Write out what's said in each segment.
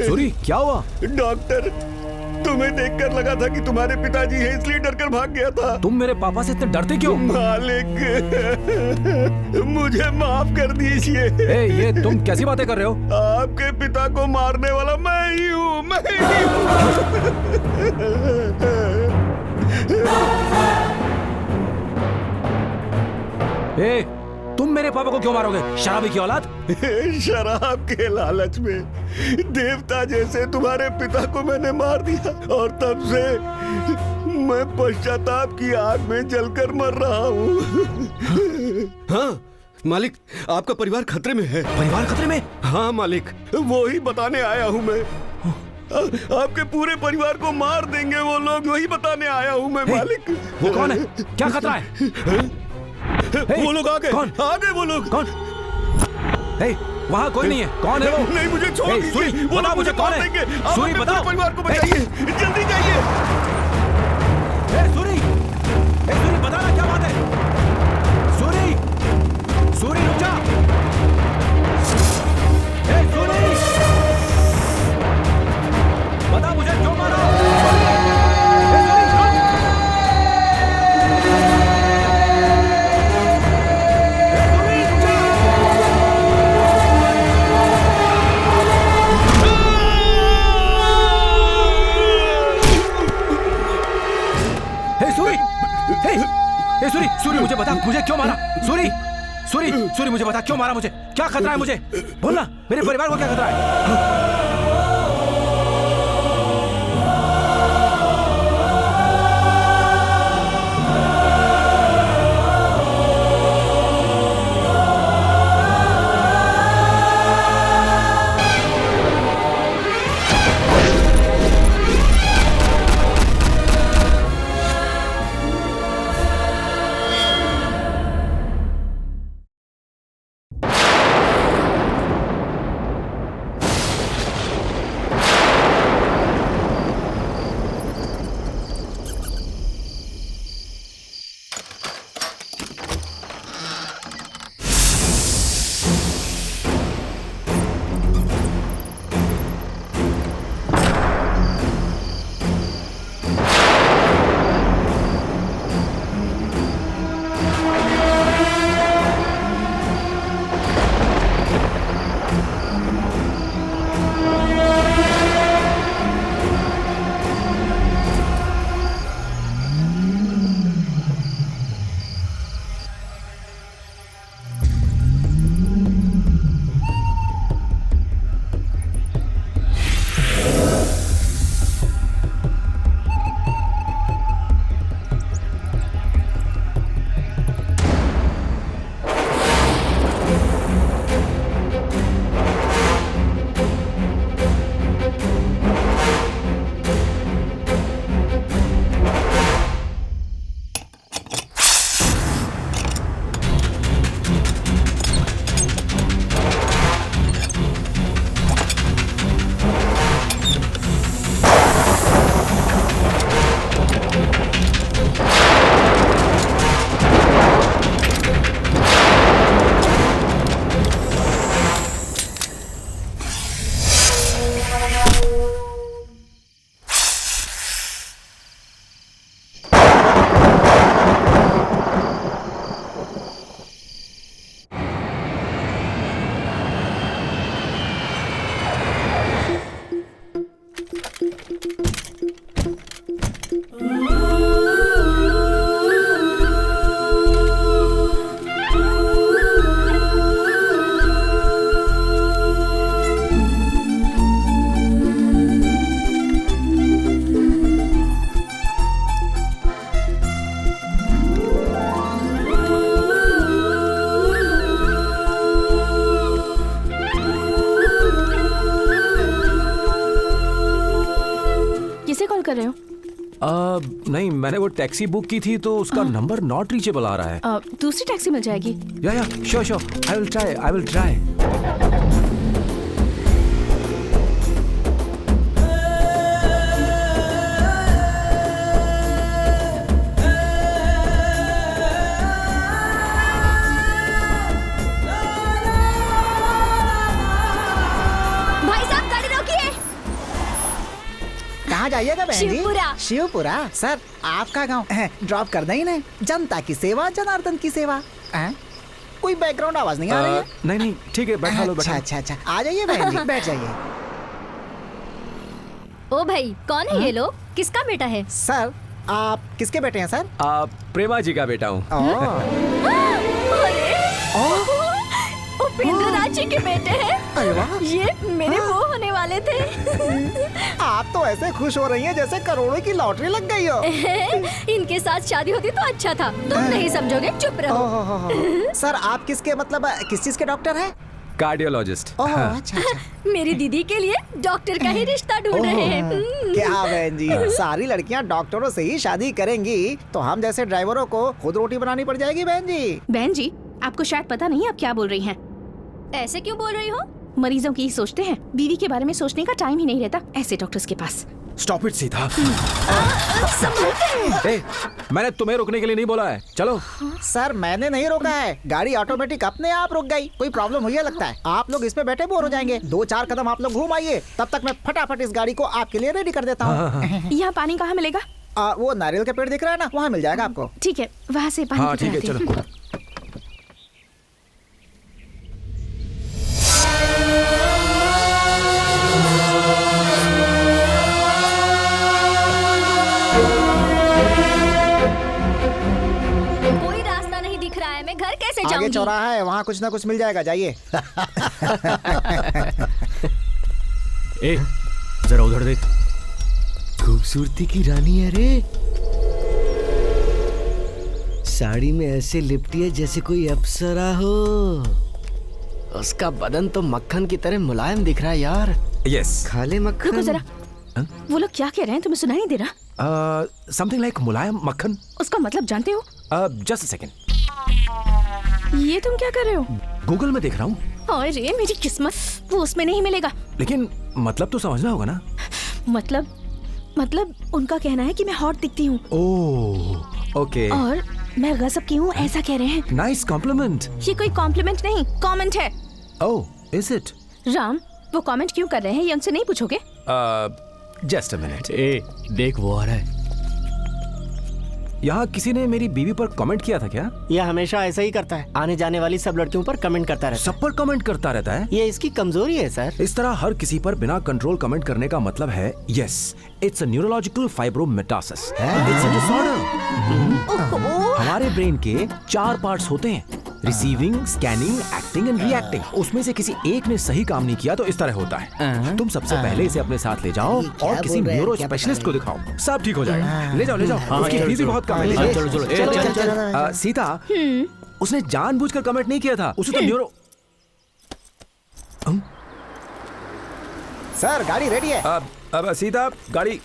सूरी क्या हुआ? डॉक्टर, तुम्हें देखकर लगा था कि तुम्हारे पिताजी हैं, इसलिए डरकर भाग गया था। तुम मेरे पापा से इतने डरते क्यों? मालिक, मुझे माफ कर दीजिए। ये तुम कैसी बातें कर रहे हो? आपके पिता को मारने वाला मैं ही हूँ, मैं ही हूँ। तुम मेरे पापा को क्यों मारोगे? शराबी की औलाद। शराब के लालच में देवता जैसे तुम्हारे पिता को मैंने मार दिया और तब से मैं पश्चाताप की आग में जलकर मर रहा हूँ। हाँ मालिक, आपका परिवार खतरे में है। परिवार खतरे में? हाँ मालिक, वो ही बताने आया हूँ मैं। आपके पूरे परिवार को मार देंगे वो लोग, वही बताने आया हूँ मैं। मालिक, वो कौन है? क्या खतरा है? वो लोग आ गए। कौन? आ गए वो लोग। कौन? वहाँ कोई नहीं है। कौन है वो? नहीं, मुझे छोड़ दीजिए। वो लोग मुझे कौन है? आप सूरी अपने बताओ। परिवार को बचाइए, जल्दी जाइए। सूरी, सूरी बताना क्या बात है? सूरी, सूरी रुक जा। सूरी, बता मुझे क्यों मारा? सूरी, सूरी मुझे बता, मुझे क्यों मारा? सूरी, सूरी, सूरी मुझे बता, क्यों मारा मुझे? क्या खतरा है मुझे? बोलना, मेरे परिवार को क्या खतरा है? कर रहे हो? नहीं, मैंने वो टैक्सी बुक की थी तो उसका नंबर नॉट रीचेबल आ रहा है। दूसरी टैक्सी मिल जाएगी? या sure sure, I will try. भाई साहब गाड़ी रोकिए। आइएगा बहन जी। शिवपुरा। शिवपुरा सर, आपका गांव है, ड्रॉप कर दें इन्हें। जनता की सेवा, जनार्दन की सेवा। हैं? कोई बैकग्राउंड आवाज नहीं आ रही है? नहीं नहीं ठीक है, बैठा लो बैठा अच्छा लो। अच्छा अच्छा, आ जाइए बहन जी, बैठ जाइए। ओ भाई, कौन है ये लोग? किसका बेटा है? सर, आप किसके बेटे हैं सर? प्रेमा जी का बेटा हूँ। अरे उपेंद्र नाथ जी के बेटे हैं। अरे वाह, ये मेरे वो होने वाले थे। आप तो ऐसे खुश हो रही हैं जैसे करोड़ों की लॉटरी लग गई हो। इनके साथ शादी होती तो अच्छा था। तुम नहीं समझोगे, चुप रहो। सर, आप किसके मतलब किस चीज के डॉक्टर हैं? कार्डियोलॉजिस्ट। ओह अच्छा अच्छा। मेरी दीदी के लिए डॉक्टर का ही रिश्ता ढूंढ रहे हैं। क्या बहन जी, सारी लड़कियां डॉक्टरों से ही शादी करेंगी तो हम जैसे ड्राइवरों को खुद रोटी बनानी पड़ जाएगी बहन जी। बहन जी, आपको शायद पता नहीं आप क्या बोल रही हैं। ऐसे क्यों बोल रही हो? मरीजों की ही सोचते हैं, बीवी के बारे में सोचने का टाइम ही नहीं रहता ऐसे डॉक्टर्स के पास। Stop it Sita. मैंने तुम्हें रोकने के लिए नहीं बोला है, चलो। सर, मैंने नहीं रोका है, गाड़ी ऑटोमेटिक अपने आप रुक गई। कोई प्रॉब्लम हुई है लगता है। आप लोग इस पे बैठे बोर हो जाएंगे। 2-4 कदम आप लोग घूम आइए, तब तक मैं फटाफट इस गाड़ी को आपके लिए रेडी कर देता हूँ। यहाँ पानी कहाँ मिलेगा? वो नारियल का पेड़ दिख रहा है ना, वहाँ मिल जाएगा आपको। ठीक है, वहाँ से पानी हाँ की ठीक है, तरह आती चलो। कोई रास्ता नहीं दिख रहा है, मैं घर कैसे आगे जाऊंगी? चौराहा है, वहाँ कुछ ना कुछ मिल जाएगा, जाइए। ए, जरा उधर देख। खूबसूरती की रानी है रे। साड़ी में ऐसे लिपटी है जैसे कोई अप्सरा हो। उसका बदन तो मक्खन की तरह मुलायम दिख रहा है यार। यस। खा ले रुको मक्खन। जरा, वो लोग क्या कह रहे हैं? तुम्हें सुनाई नहीं दे रहा? समथिंग लाइक मुलायम मक्खन। उसका मतलब जानते हो? जस्ट अ सेकंड, ये तुम क्या कर रहे हो? गूगल में देख रहा हूँ। अरे मेरी किस्मत, वो उसमें नहीं मिलेगा। लेकिन मतलब तो समझना होगा ना। मतलब उनका कहना है कि मैं हॉट दिखती हूँ ओह ओके, और मैं गजब की हूँ, ऐसा कह रहे हैं। Nice compliment. ये कोई कॉम्प्लीमेंट नहीं, कमेंट है। Oh is it? राम, वो कमेंट क्यों कर रहे हैं ये उनसे नहीं पूछोगे? Just a minute. ए, देख वो आ रहा है। यहाँ किसी ने मेरी बीवी पर कमेंट किया था क्या? ये हमेशा ऐसा ही करता है, आने जाने वाली सब लड़कियों पर कमेंट करता रहता सब पर कमेंट करता रहता है। है। ये इसकी कमजोरी है सर। इस तरह हर किसी पर बिना कंट्रोल कमेंट करने का मतलब है yes, it's a neurological fibromatosis, it's a disorder. हमारे ब्रेन के 4 पार्ट्स होते हैं, receiving, scanning, acting and reacting. उसमें से किसी एक ने सही काम नहीं किया तो इस तरह होता है। तुम सबसे पहले इसे अपने साथ ले जाओ और किसी बोल रहे हैं, न्यूरो क्या स्पेशलिस्ट को दिखाओ, सब ठीक हो जाएगा। ले जाओ ले जाओ, उसकी फीस भी बहुत कम है। ले जाओ। चलो। सीता, उसने जानबूझकर कमेंट नहीं किया था, उसे तो न्यूरो। सर, गाड़ी रेडी है। अब सीता, गाड़ी।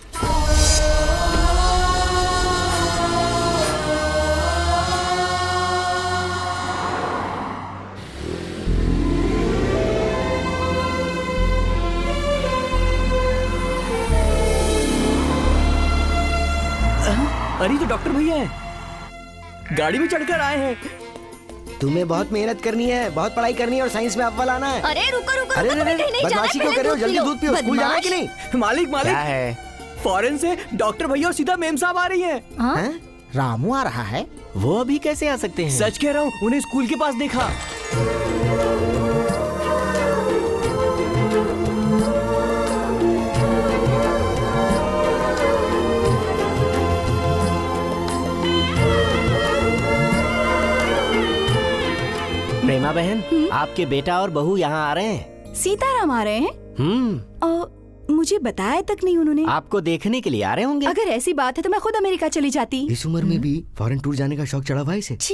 अरे तो डॉक्टर भैया है, गाड़ी में चढ़कर आए हैं। तुम्हें बहुत मेहनत करनी है, बहुत पढ़ाई करनी है और साइंस में अव्वल आना है। अरे रुको रुको अरे रुको, तुम्हें कहीं नहीं जाना है, बदमाशी क्यों पहले कर रहे हो? दूध जल्दी पी लो। दूध पियो, स्कूल जाना है कि बदमाश। नहीं? मालिक मालिक, क्या है? फॉरेन से डॉक्टर भैया और सीधा मेम साहब आ रही हैं। हैं? रामू आ रहा है? वो अभी कैसे आ सकते हैं? सच कह रहा हूँ, उन्हें स्कूल के पास देखा। प्रेमा बहन, आपके बेटा और बहू यहाँ आ रहे हैं। सीताराम आ रहे हैं? मुझे बताया तक नहीं उन्होंने। आपको देखने के लिए आ रहे होंगे। अगर ऐसी बात है तो मैं खुद अमेरिका चली जाती। इस उम्र में भी फॉरेन टूर जाने का शौक चढ़ा हुआ है इसे। छी।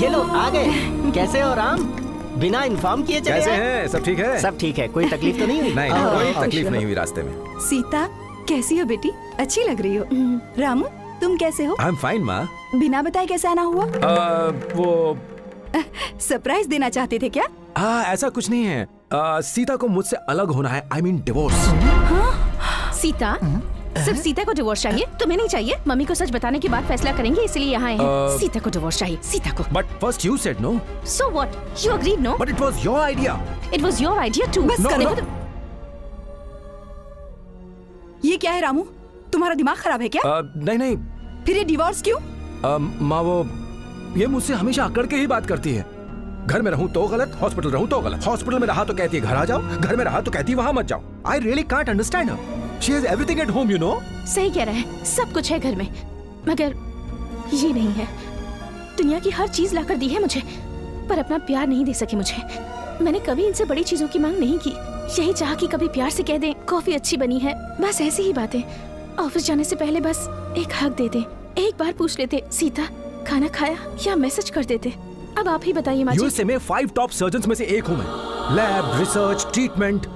ये लो आ गए। कैसे हो राम? बिना इन्फॉर्म किए चले कैसे आए? हैं? सब ठीक है? सब ठीक है, कोई तकलीफ तो नहीं हुई? नहीं, कोई तकलीफ नहीं हुई रास्ते में। सीता, कैसी हो बेटी? अच्छी लग रही हो। रामू, तुम कैसे हो? आई एम फाइन माँ। बिना बताए कैसे आना हुआ? वो सरप्राइज देना चाहते थे क्या? ऐसा कुछ नहीं है। सीता को मुझसे अलग होना है, आई मीन डिवोर्स। सीता, सिर्फ सीता को डिवोर्स चाहिए, तुम्हें नहीं चाहिए? मम्मी को सच बताने के बाद फैसला करेंगे, इसलिए यहाँ आए हैं। सीता को डिवोर्स चाहिए, सीता को। But first you said no. So what? You agreed, no? But it was your idea. It was your idea too. बस करो। ये क्या है रामू? तुम्हारा दिमाग खराब है क्या? नहीं। फिर ये डिवोर्स क्यों? माँ वो ये मुझसे हमेशा अकड़ के ही बात करती है। घर में रहूं तो गलत, हॉस्पिटल रहूं तो गलत। हॉस्पिटल में रहा तो कहती है घर आ जाओ, घर में रहा तो कहती है वहां मत जाओ। I really can't understand her. She has everything at home, you know. सही कह रहा है, सब कुछ है घर में, मगर ये नहीं है। दुनिया की हर चीज लाकर दी है मुझे, पर अपना प्यार नहीं दे सके मुझे। मैंने कभी इनसे बड़ी चीजों की मांग नहीं की। यही चाहा कि कभी प्यार से कह दें कॉफी अच्छी बनी है, बस ऐसी ही बातें। ऑफिस जाने से पहले बस एक हक दे दे, एक बार पूछ लेते सीता खाना खाया, या मैसेज कर देते। अब आप ही बताइए माँ जी। यूएसए में 5 टॉप सर्जन्स में से एक हूँ मैं। लैब, रिसर्च, ट्रीटमेंट,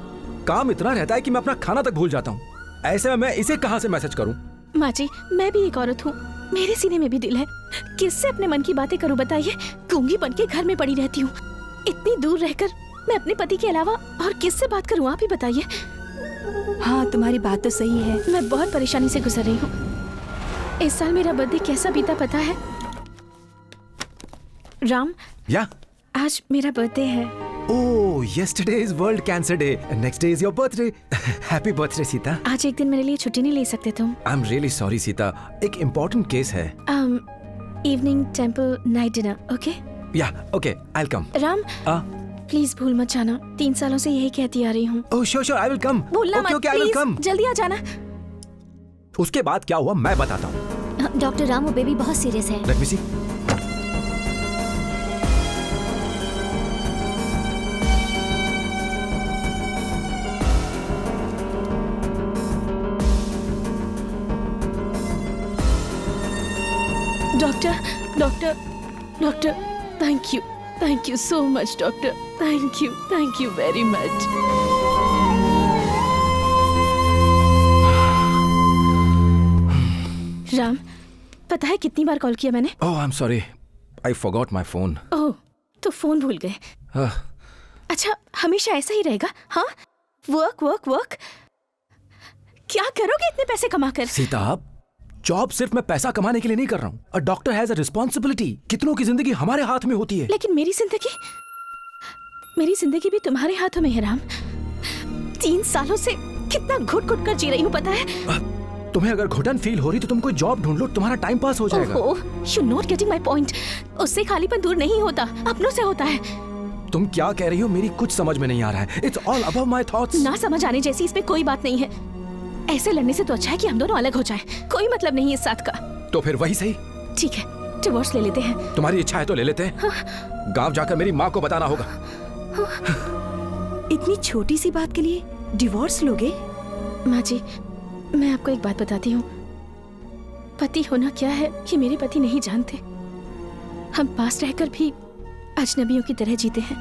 काम इतना रहता है कि मैं अपना खाना तक भूल जाता हूँ। ऐसे में मैं इसे कहाँ से मैसेज करूँ? माँ जी, मैं भी एक औरत हूँ, मेरे सीने में भी दिल है। किससे अपने मन की बातें करूँ बताइए? गूंगी बन के घर में पड़ी रहती हूँ। इतनी दूर रहकर मैं अपने पति के अलावा और किससे बात करूँ, आप ही बताइए। हाँ, तुम्हारी बात तो सही है। मैं बहुत परेशानी से गुजर रही हूँ। इस साल मेरा बर्थडे कैसा बीता पता है? राम, या आज मेरा बर्थडे है। Oh, yesterday is World Cancer Day. Next day is your birthday. Happy birthday, Sita. आज एक दिन मेरे लिए छुट्टी नहीं ले सकते तुम? I'm really sorry, Sita. एक important case है। Evening temple night dinner, okay? Yeah, okay, I'll come. Ram, please भूल मत जाना। 3 सालों से यही कहती आ रही हूँ। Oh, sure, I will come. भूलना Okay, मत, I will come. प्लीज जल्दी आ जाना। उसके बाद क्या हुआ मैं बताता हूँ। डॉक्टर राम, वो बेबी बहुत सीरियस है। Let me see. Doctor, thank you so much, doctor. Thank you very much. Ram, पता है कितनी बार कॉल किया मैंने? Oh, I'm sorry. I forgot my phone. ओह, तो फोन भूल गए। अच्छा, हमेशा ऐसा ही रहेगा? हाँ, वर्क। क्या करोगे इतने पैसे कमाकर? सीता, जॉब सिर्फ मैं पैसा कमाने के लिए नहीं कर रहा हूँ। A doctor has a responsibility. कितनों की जिंदगी हमारे हाथ में होती है। लेकिन मेरी जिंदगी भी तुम्हारे हाथों में है राम। 3 सालों से कितना घुट कर जी रही हूँ पता है? तुम्हें अगर घुटन फील हो रही तो तुम कोई जॉब ढूंढ लो, तुम्हारा टाइम पास हो जाएगा। You're not getting my point. उससे खालीपन दूर नहीं होता, अपनों से होता है। तुम क्या कह रही हो मेरी कुछ समझ में नहीं आ रहा है। It's all above my thoughts. ना समझ आने जैसी इसमें कोई बात नहीं है। ऐसे लड़ने से तो अच्छा है कि हम दोनों अलग हो जाएं। कोई मतलब नहीं इस साथ का। तो फिर वही सही। ठीक है, डिवोर्स ले लेते हैं। तुम्हारी इच्छा है तो ले लेते हैं। गांव जाकर मेरी माँ को बताना होगा। इतनी छोटी सी बात के लिए डिवोर्स लोगे? माँ जी, मैं आपको एक बात बताती हूँ। पति होना क्या है कि मेरे पति नहीं जानते। हम पास रहकर भी अजनबियों की तरह जीते हैं।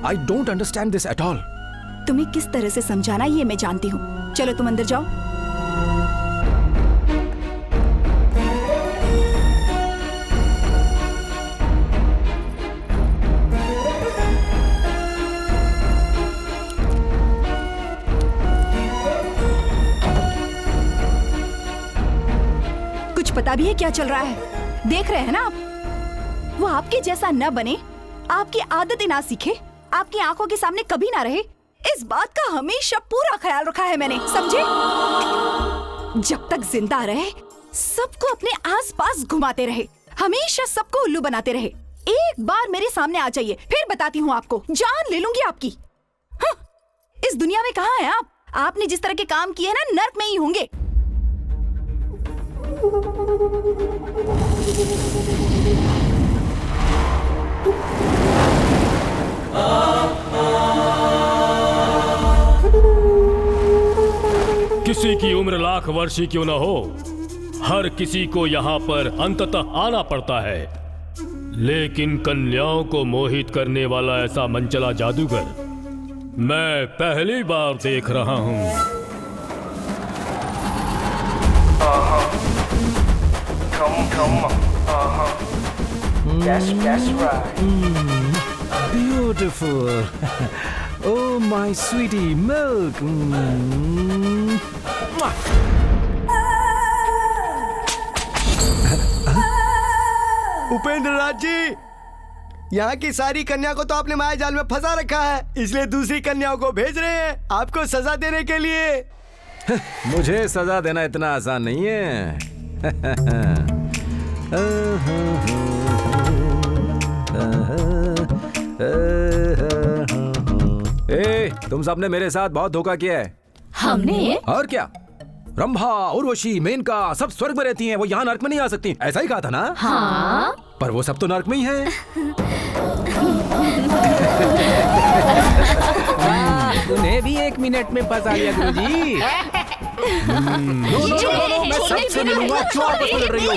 I don't understand this at all. तुम्हें किस तरह से समझाना ये मैं जानती हूँ। चलो तुम अंदर जाओ। कुछ पता भी है क्या चल रहा है? देख रहे हैं ना आप? वो आपके जैसा न बने, आपकी आदतें ना सीखे, आपकी आंखों के सामने कभी ना रहे, इस बात का हमेशा पूरा ख्याल रखा है मैंने, समझे? जब तक जिंदा रहे सबको अपने आसपास घुमाते रहे, हमेशा सबको उल्लू बनाते रहे। एक बार मेरे सामने आ जाइए, फिर बताती हूँ आपको, जान ले लूंगी आपकी। हाँ, इस दुनिया में कहाँ हैं आप? आपने जिस तरह के काम किए हैं ना, नर्क में ही होंगे। किसी की उम्र लाख वर्ष ही क्यों न हो, हर किसी को यहाँ पर अंततः आना पड़ता है। लेकिन कन्याओं को मोहित करने वाला ऐसा मनचला जादूगर मैं पहली बार देख रहा हूँ। Beautiful. Oh my sweetie milk. Upendra Raj ji, यहाँ की सारी कन्या को तो आपने माया जाल में फंसा रखा है, इसलिए दूसरी कन्याओं को भेज रहे हैं आपको सजा देने के लिए। मुझे सजा देना इतना आसान नहीं है। ए, तुम सबने मेरे साथ बहुत धोखा किया है। हमने? और क्या, रंभा, उर्वशी, मेनका सब स्वर्ग में रहती हैं, वो यहाँ नर्क में नहीं आ सकती। ऐसा ही कहा था ना? हाँ। पर वो सब तो नर्क में ही हैं। उन्हें भी 1 मिनट में फंसा लिया गुरुजी। नो, मैं सबसे मिलूंगा। क्यों आपस में लड़ रही हो?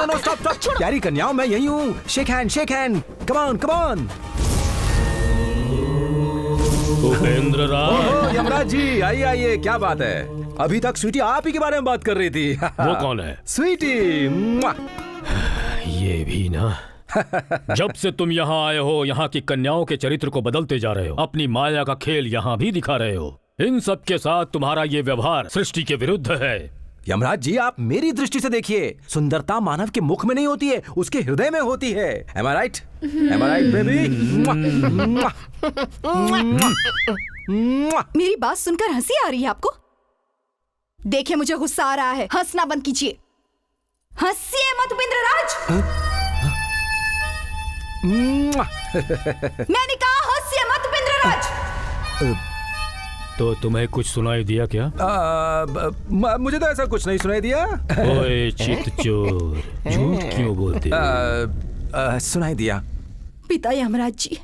No, stop. प्यारी कन्याओं, मैं यही हूँ। Shake hand. Come on. Upendra Raj. Yamraj ji, आइए, क्या बात है? अभी तक स्वीटी आप ही के बारे में बात कर रही थी। वो कौन है? स्वीटी। ये भी ना। जब से तुम यहाँ आए हो, यहाँ की कन्याओं के चरित्र को बदलते जा रहे हो, अपनी माया का खेल यहाँ भी दिखा रहे हो। इन सब के साथ तुम्हारा ये व्यवहार सृष्टि के विरुद्ध है। यमराज जी, आप मेरी दृष्टि से देखिए, सुंदरता मानव के मुख में नहीं होती है, उसके हृदय में होती है। Am I right? बेबी? मेरी बात सुनकर हंसी आ रही है आपको? देखिए, मुझे गुस्सा आ रहा है, हंसना बंद कीजिए। हंसिए मत उपेंद्र राज। मैंने कहा हंसिए मत उपेंद्र राज। तो तुम्हें कुछ सुनाई दिया क्या? मुझे तो ऐसा कुछ नहीं सुनाई दिया। ओए चित्तचोर, झूठ क्यों बोलते? सुनाई दिया। पिता यमराज जी,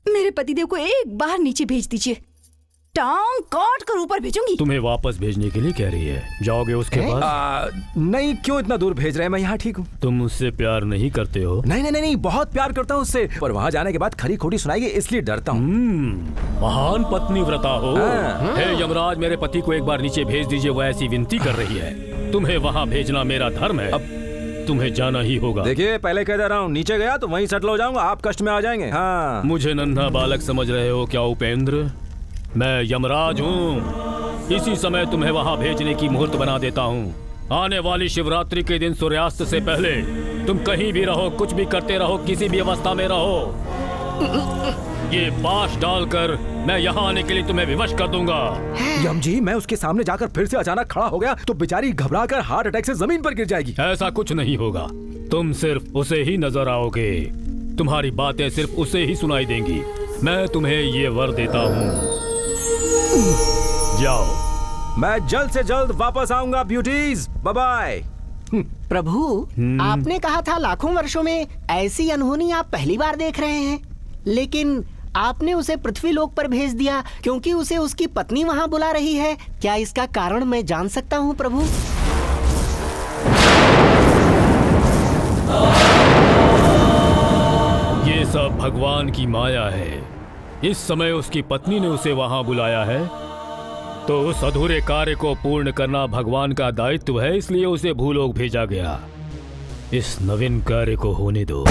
मेरे पतिदेव को एक बार नीचे भेज दीजिए, टांग काट कर ऊपर भेजूंगी। तुम्हें वापस भेजने के लिए कह रही है, जाओगे उसके पास? नहीं, क्यों इतना दूर भेज रहे हैं? मैं यहाँ ठीक हूँ। तुम मुझसे प्यार नहीं करते हो? नहीं, बहुत प्यार करता हूँ उससे, पर वहाँ जाने के बाद खरी खोटी सुनाएगी, इसलिए डरता हूँ। महान पत्नी व्रता हो। हे यमराज, मेरे पति को एक बार नीचे भेज दीजिए, वो ऐसी विनती कर रही है। तुम्हें वहाँ भेजना मेरा धर्म है, अब तुम्हें जाना ही होगा। देखिए, पहले कह दे रहा हूँ, नीचे गया तो वहीं सेटल हो जाऊंगा, आप कष्ट में आ जाएंगे। हाँ। मुझे नन्हा बालक समझ रहे हो क्या उपेंद्र? मैं यमराज हूँ। इसी समय तुम्हें वहाँ भेजने की मुहूर्त बना देता हूँ। आने वाली शिवरात्रि के दिन सूर्यास्त से पहले तुम कहीं भी रहो, कुछ भी करते रहो, किसी भी अवस्था में रहो, ये पाश डालकर मैं यहाँ आने के लिए तुम्हें विवश कर दूंगा। यम जी, मैं उसके सामने जाकर फिर से अचानक खड़ा हो गया तो बेचारी घबराकर हार्ट अटैक से जमीन पर गिर जाएगी। ऐसा कुछ नहीं होगा, तुम सिर्फ उसे ही नजर आओगे, तुम्हारी बातें सिर्फ उसे ही सुनाई देंगी। मैं तुम्हें ये वर देता हूँ, जाओ। मैं जल्द से जल्द वापस आऊंगा ब्यूटीज, बाय बाय। प्रभु, आपने कहा था लाखों वर्षों में ऐसी अनहोनी आप पहली बार देख रहे हैं, लेकिन आपने उसे पृथ्वी लोक पर भेज दिया क्योंकि उसे उसकी पत्नी वहां बुला रही है। क्या इसका कारण मैं जान सकता हूं प्रभु? ये सब भगवान की माया है। इस समय उसकी पत्नी ने उसे वहां बुलाया है, तो उस अधूरे कार्य को पूर्ण करना भगवान का दायित्व है, इसलिए उसे भूलोक भेजा गया। इस नवीन कार्य को होने दो।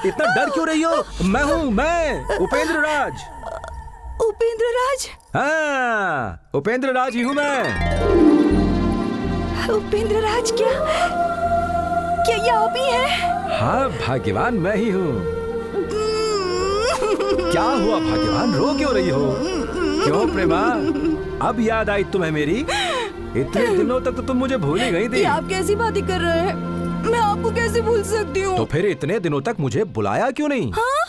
इतना डर क्यों रही हो? मैं उपेंद्र राज। उपेंद्र राज? हाँ, उपेंद्र राज ही हूँ मैं। उपेंद्र राज, क्या ये आप ही हैं? हाँ भाग्यवान मैं ही हूँ। क्या हुआ भाग्यवान, रो क्यों रही हो? क्यों प्रेमा, अब याद आई तुम्हें मेरी? इतने दिनों तक तो तुम मुझे भूल ही गई थी। ये आप कैसी बातें कर रहे हैं? मैं आपको कैसे भूल सकती हूँ? तो फिर इतने दिनों तक मुझे बुलाया क्यों नहीं? हाँ?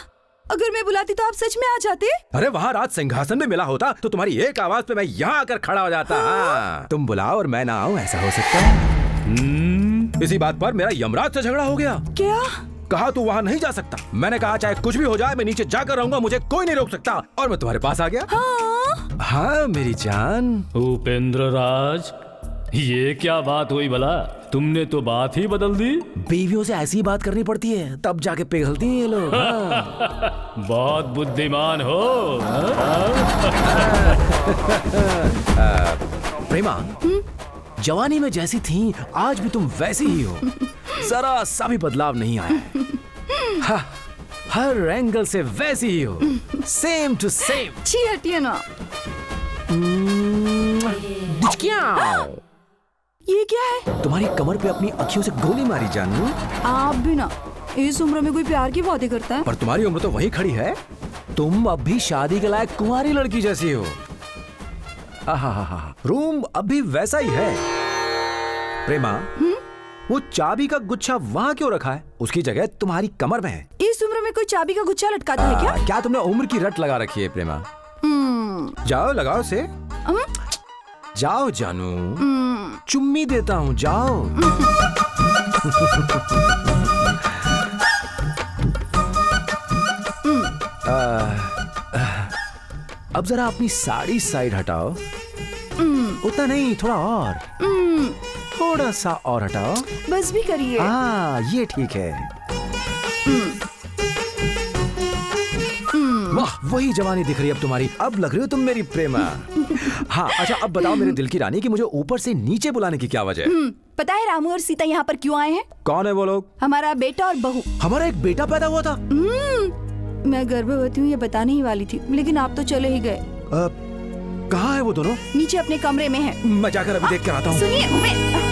अगर मैं बुलाती तो आप सच में आ जाते? अरे वहाँ रात सिंहासन में मिला होता तो तुम्हारी एक आवाज पे मैं यहाँ आकर खड़ा हो जाता। हाँ। तुम बुलाओ और मैं ना आऊँ, ऐसा हो सकता है? इसी बात पर मेरा यमराज से झगड़ा हो गया। क्या? कहा तू वहाँ नहीं जा सकता। मैंने कहा चाहे कुछ भी हो जाए मैं नीचे जाकर रहूंगा, मुझे कोई नहीं रोक सकता। और मैं तुम्हारे पास आ गया। हाँ मेरी जान। उपेंद्र राज, ये क्या बात हुई भला? तुमने तो बात ही बदल दी। बीवियों से ऐसी बात करनी पड़ती है, तब जाके पिघलती हैं ये लोग। हाँ। बहुत बुद्धिमान हो। प्रेमा, जवानी में जैसी थी आज भी तुम वैसी ही हो, जरा सा भी बदलाव नहीं आया है। हाँ, हर एंगल से वैसी ही हो, सेम टू सेम। छी हटिए ना। ये क्या है? तुम्हारी कमर पे अपनी अखियों से गोली मारी जानू। आप भी ना इस उम्र में कोई प्यार की बातें करता है? पर तुम्हारी उम्र तो वही खड़ी है, तुम अब भी शादी के लायक कुंवारी लड़की जैसी हो। रूम अभी वैसा ही है। प्रेमा, वो चाबी का गुच्छा वहाँ क्यों रखा है? उसकी जगह तुम्हारी कमर में है। इस उम्र में कोई चाबी का गुच्छा लटकाता है क्या? क्या तुमने उम्र की रट लगा रखी है प्रेमा? जाओ लगाओ से। जाओ जानू, चुम्मी देता हूँ, जाओ। अब जरा अपनी साड़ी साइड हटाओ। उतना नहीं, थोड़ा और, थोड़ा सा और हटाओ। बस भी करिए। हाँ ये ठीक है। वाह, वही जवानी दिख रही है अब तुम्हारी। अब लग रही हो तुम मेरी प्रेमा। हाँ अच्छा, अब बताओ मेरे दिल की रानी कि मुझे ऊपर से नीचे बुलाने की क्या वजह है? पता है रामू और सीता यहाँ पर क्यों आए हैं? कौन है वो लोग? हमारा बेटा और बहू। हमारा एक बेटा पैदा हुआ था। मैं गर्भवती हूँ ये बताने ही वाली थी, लेकिन आप तो चले ही गए। कहाँ है वो दोनों? नीचे अपने कमरे में है। मैं जाकर अभी देख कर आता हूँ। सुनिए,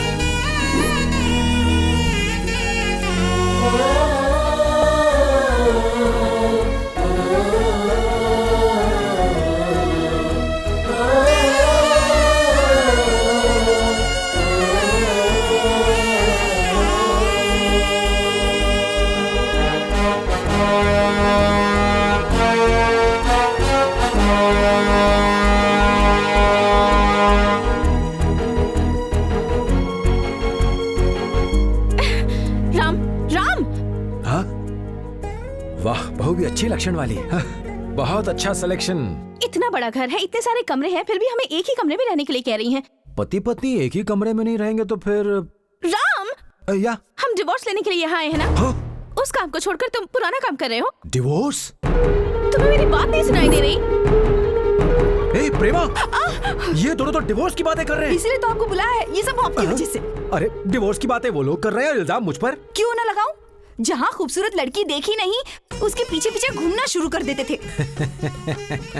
वाह, बहू भी अच्छी लक्षण वाली है। बहुत अच्छा सिलेक्शन। इतना बड़ा घर है, इतने सारे कमरे हैं, फिर भी हमें एक ही कमरे में रहने के लिए कह रही हैं। पति पत्नी एक ही कमरे में नहीं रहेंगे तो फिर? राम, या हम डिवोर्स लेने के लिए यहाँ आए हैं ना? हाँ? उस काम को छोड़कर तुम पुराना काम कर रहे हो। डिवोर्स? तुम्हें मेरी बात नहीं सुनाई दे रही? ए प्रेमा, ये दोनों तो डिवोर्स की बातें कर रहे हैं। इसलिए तो आपको बुलाया है, ये सब आपकी वजह से। अरे डिवोर्स की बातें वो लोग कर रहे हैं, इल्जाम मुझ पर क्यों ना लगाऊं? जहाँ खूबसूरत लड़की देखी नहीं, उसके पीछे पीछे घूमना शुरू कर देते थे।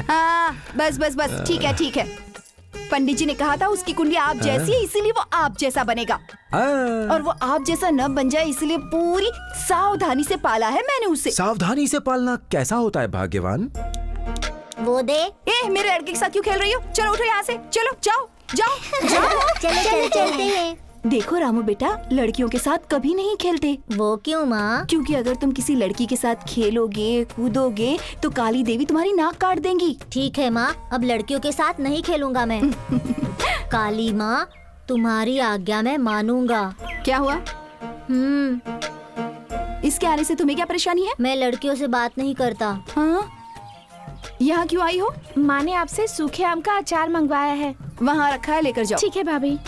हाँ, बस बस बस, ठीक है ठीक है। पंडित जी ने कहा था उसकी कुंडली आप जैसी है, इसीलिए वो आप जैसा बनेगा। और वो आप जैसा न बन जाए, इसलिए पूरी सावधानी से पाला है मैंने उसे। सावधानी से पालना कैसा होता है भाग्यवान? वो दे। ए, मेरे लड़के के साथ क्यों खेल रही हो? चलो उठो यहाँ से, चलो जाओ जाओ जाओ। चलते हैं। देखो रामू बेटा, लड़कियों के साथ कभी नहीं खेलते। वो क्यों माँ? क्योंकि अगर तुम किसी लड़की के साथ खेलोगे कूदोगे तो काली देवी तुम्हारी नाक काट देंगी। ठीक है माँ, अब लड़कियों के साथ नहीं खेलूंगा मैं। काली माँ, तुम्हारी आज्ञा मैं मानूंगा। क्या हुआ? इसके आने से तुम्हें क्या परेशानी है? मैं लड़कियों से बात नहीं करता। हाँ? यहाँ क्यों आई हो? माँ ने आपसे सूखे आम का अचार मंगवाया है, वहाँ रखा है, लेकर जाओ। ठीक है भाभी।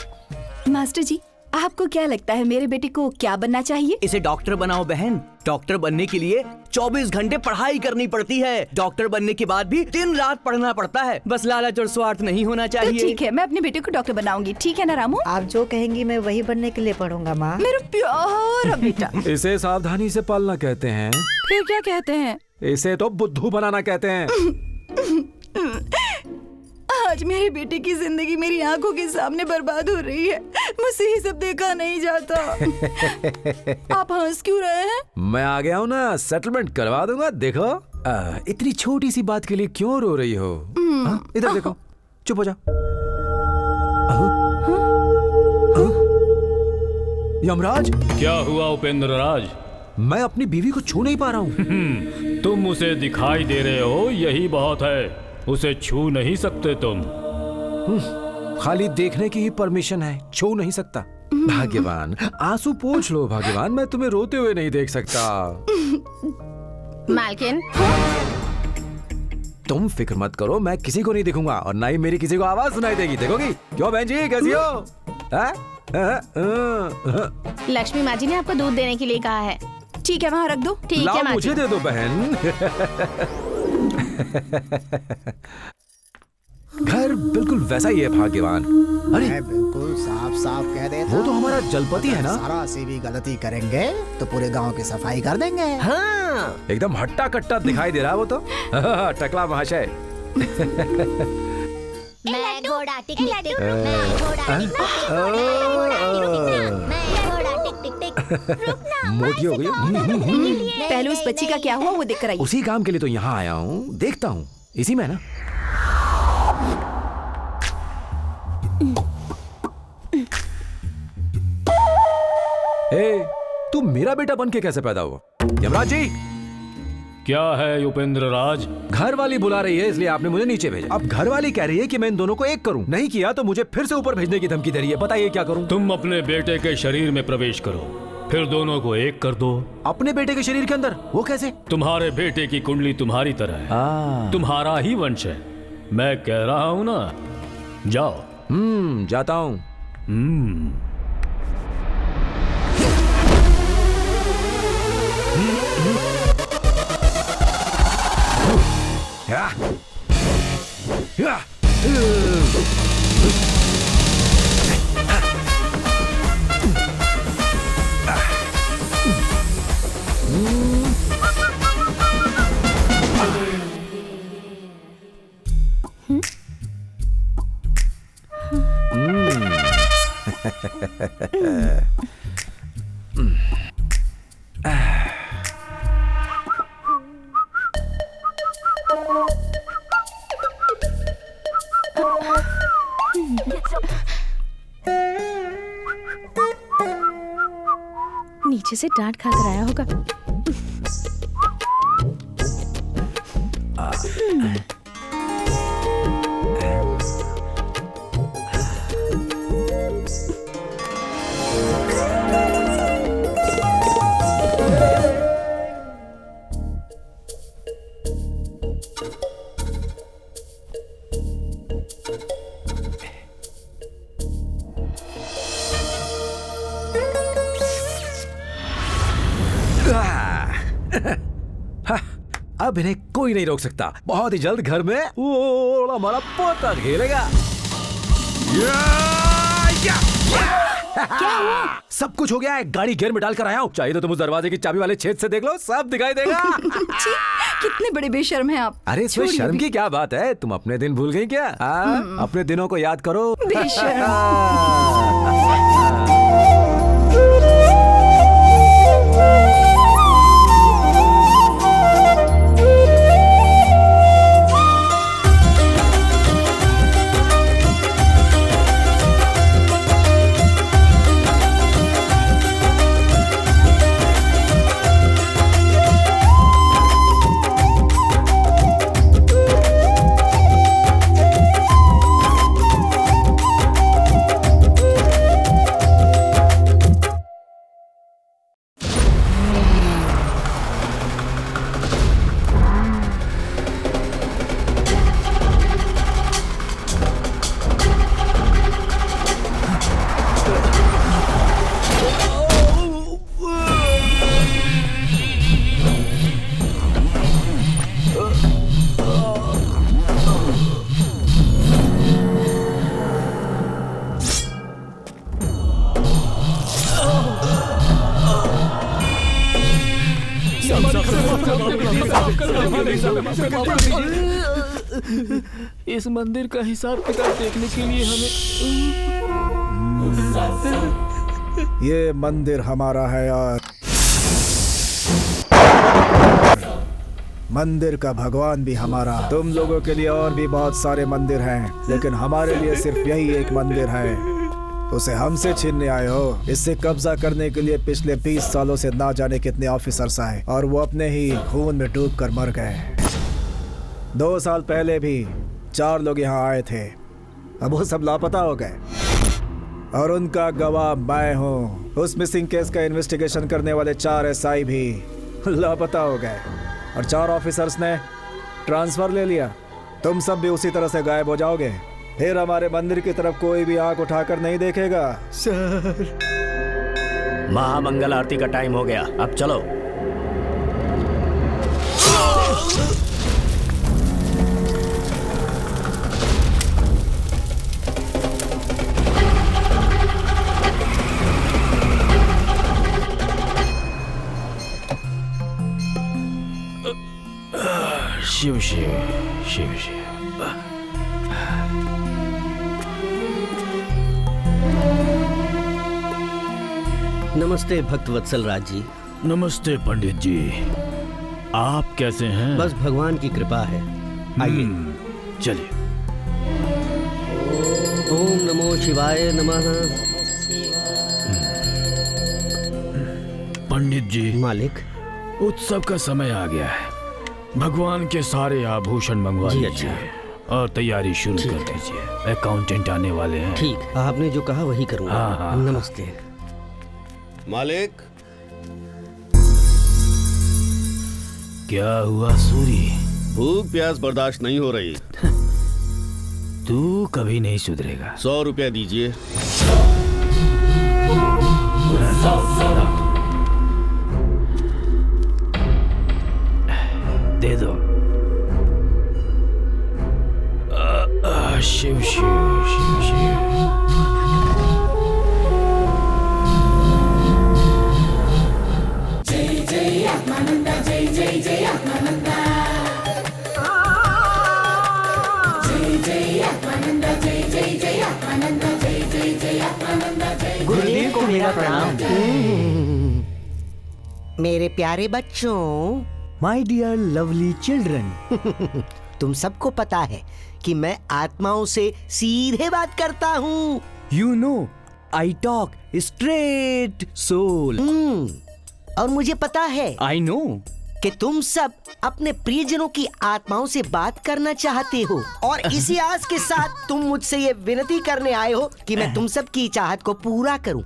मास्टर जी, आपको क्या लगता है मेरे बेटे को क्या बनना चाहिए? इसे डॉक्टर बनाओ बहन। डॉक्टर बनने के लिए 24 घंटे पढ़ाई करनी पड़ती है। डॉक्टर बनने के बाद भी दिन रात पढ़ना पड़ता है। बस लालच और स्वार्थ नहीं होना चाहिए। तो ठीक है, मैं अपने बेटे को डॉक्टर बनाऊंगी, ठीक है ना रामू? आप जो कहेंगी मैं वही बनने के लिए पढ़ूंगा माँ। मेरा प्यारा बेटा। इसे सावधानी से पालना कहते हैं। फिर क्या कहते हैं? इसे तो बुद्धू बनाना कहते हैं। आज मेरे बेटे की जिंदगी मेरी आंखों के सामने बर्बाद हो रही है। मुझसे ये सब देखा नहीं जाता। आप हंस क्यों रहे हैं? मैं आ गया हूँ ना, सेटलमेंट करवा दूंगा। देखो इतनी छोटी सी बात के लिए क्यों रो रही हो? इधर देखो, चुप हो जा। यमराज, क्या हुआ उपेंद्र राज? मैं अपनी बीवी को छू नहीं पा रहा हूँ। तुम उसे दिखाई दे रहे हो, यही बहुत है। उसे छू नहीं सकते तुम। खाली देखने की ही परमिशन है, छू नहीं सकता। भाग्यवान, आंसू पोंछ लो भाग्यवान, मैं तुम्हें रोते हुए नहीं देख सकता। मालकिन, तुम फिक्र मत करो, मैं किसी को नहीं दिखूंगा और ना ही मेरी किसी को आवाज सुनाई देगी। देखोगी? क्यों बहन जी, कैसी हो? लक्ष्मी माँ जी ने आपको दूध देने के लिए कहा है। ठीक है, वहाँ रख दो। ठीक है लाओ, माँ जी। मुझे दे दो बहन। घर बिल्कुल वैसा ही है भाग्यवान। अरे मैं बिल्कुल साफ साफ कह देता वो तो हमारा जलपति है ना। सारा से भी गलती करेंगे तो पूरे गांव की सफाई कर देंगे। हाँ, एकदम हट्टा कट्टा दिखाई दे रहा है वो तो। टकला महाशय। मैं घोड़ा टिक टिक टिक, मैं घोड़ा टिक टिक टिक, मैं घोड़ा टिक टिक टिक। मोटी हो गई। पहले उस बच्ची का क्या हुआ वो देख कर आइए। उसी काम के लिए तो यहाँ आया हूँ, देखता हूँ इसी में ना। ए, तू मेरा बेटा बन के कैसे पैदा हुआ? यमराज जी, क्या है उपेंद्र राज? घर वाली बुला रही है इसलिए आपने मुझे नीचे भेजा। अब घर वाली कह रही है कि मैं इन दोनों को एक करूं। नहीं किया तो मुझे फिर से ऊपर भेजने की धमकी दे रही है। बताइए क्या करूं? तुम अपने बेटे के शरीर में प्रवेश करो, फिर दोनों को एक कर दो। अपने बेटे के शरीर के अंदर? वो कैसे? तुम्हारे बेटे की कुंडली तुम्हारी तरह है, तुम्हारा ही वंश है। मैं कह रहा हूँ ना, जाओ। जाता हूँ। या, या, नीचे से डांट खाकर आया होगा। अब इन्हें कोई नहीं रोक सकता। बहुत ही जल्द घर में वो हमारा पोता खेलेगा। क्या हुआ? सब कुछ हो गया है, गाड़ी गियर में डालकर आया हूँ। चाहिए तो तुम उस दरवाजे की चाबी वाले छेद से देख लो, सब दिखाई देगा। कितने बड़े बेशर्म हैं आप। अरे इसमें शर्म की क्या बात है? तुम अपने दिन भूल गई क्या? अपने दिनों को याद करो। इस मंदिर का हिसाब किताब देखने के लिए हमें ये मंदिर हमारा है और मंदिर का भगवान भी हमारा। तुम लोगों के लिए और भी बहुत सारे मंदिर हैं, लेकिन हमारे लिए सिर्फ यही एक मंदिर है। उसे हमसे छीनने आए हो। इससे कब्जा करने के लिए पिछले 20 सालों से ना जाने कितने ऑफिसर्स आए और वो अपने ही खून में डूब कर मर गए। 2 साल पहले भी 4 लोग यहाँ आए थे, अब वो सब लापता हो गए और उनका गवाह मैं हूँ। उस मिसिंग केस का इन्वेस्टिगेशन करने वाले 4 SI भी लापता हो गए और 4 ऑफिसर्स ने ट्रांसफर ले लिया। तुम सब भी उसी तरह से गायब हो जाओगे, फिर हमारे मंदिर की तरफ कोई भी आंख उठाकर नहीं देखेगा। सर, महामंगल आरती का टाइम हो गया, अब चलो। शिव शिव शिव शिव। नमस्ते भक्त वत्सल राज जी। नमस्ते पंडित जी, आप कैसे हैं? बस भगवान की कृपा है। आइए चलिए। ओम नमो शिवाय नमः। पंडित जी, मालिक, उत्सव का समय आ गया है। भगवान के सारे आभूषण मंगवा जी, लीजिए और तैयारी शुरू कर दीजिए। अकाउंटेंट आने वाले हैं। ठीक, आपने जो कहा वही करूंगा। हाँ। नमस्ते मालिक। क्या हुआ सूरी? भूख प्यास बर्दाश्त नहीं हो रही। तू कभी नहीं सुधरेगा। 100 रुपया दीजिए। दे दो। शिव शिव शिव शिव। जय जय आत्मानंदा, जय जय जय आत्मानंदा, जय जय आत्मानंदा, जय जय जय आत्मानंदा, जय जय जय आत्मानंदा, जय। गुरुदेव को मेरा प्रणाम। मेरे प्यारे बच्चों, माय डियर लवली चिल्ड्रन, तुम सबको पता है कि मैं आत्माओं से सीधे बात करता हूँ। You know I talk straight soul. और मुझे पता है आई नो कि तुम सब अपने प्रियजनों की आत्माओं से बात करना चाहते हो और इसी आस के साथ तुम मुझसे ये विनती करने आए हो कि मैं तुम सब की चाहत को पूरा करूं।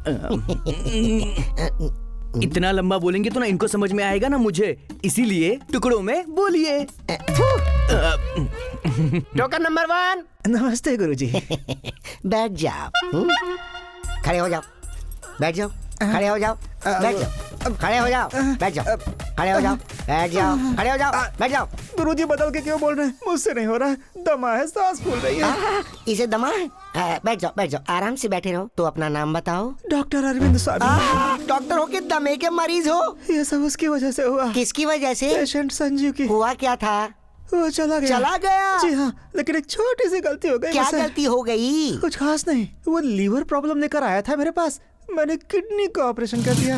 इतना लंबा बोलेंगे तो ना इनको समझ में आएगा ना मुझे, इसीलिए टुकड़ों में बोलिए। Token number 1। नमस्ते गुरुजी। बैठ जाओ। खड़े हो जाओ, बैठ जाओ, खड़े हो जाओ, बैठ जाओ, खड़े हो जाओ, बैठ जाओ, खड़े हो जाओ, बैठ जाओ, खड़े हो जाओ, बैठ जाओ। गुरुजी बदल के क्यों बोल रहे हैं? मुझसे नहीं हो रहा है, दमा है, सांस फूल रही है। इसे दमा है? बैठ जाओ, बैठ जाओ, आराम से बैठे रहो। तो अपना नाम बताओ। डॉक्टर अरविंद स्वामी। डॉक्टर हो के दमे के मरीज हो? ये सब उसकी वजह से हुआ। किसकी वजह से? पेशेंट संजीव की। हुआ क्या था? वो चला गया। चला गया? जी हाँ, लेकिन एक छोटी सी गलती हो गई। क्या गलती हो गई? कुछ खास नहीं, वो लीवर प्रॉब्लम लेकर आया था मेरे पास, मैंने किडनी का ऑपरेशन कर दिया।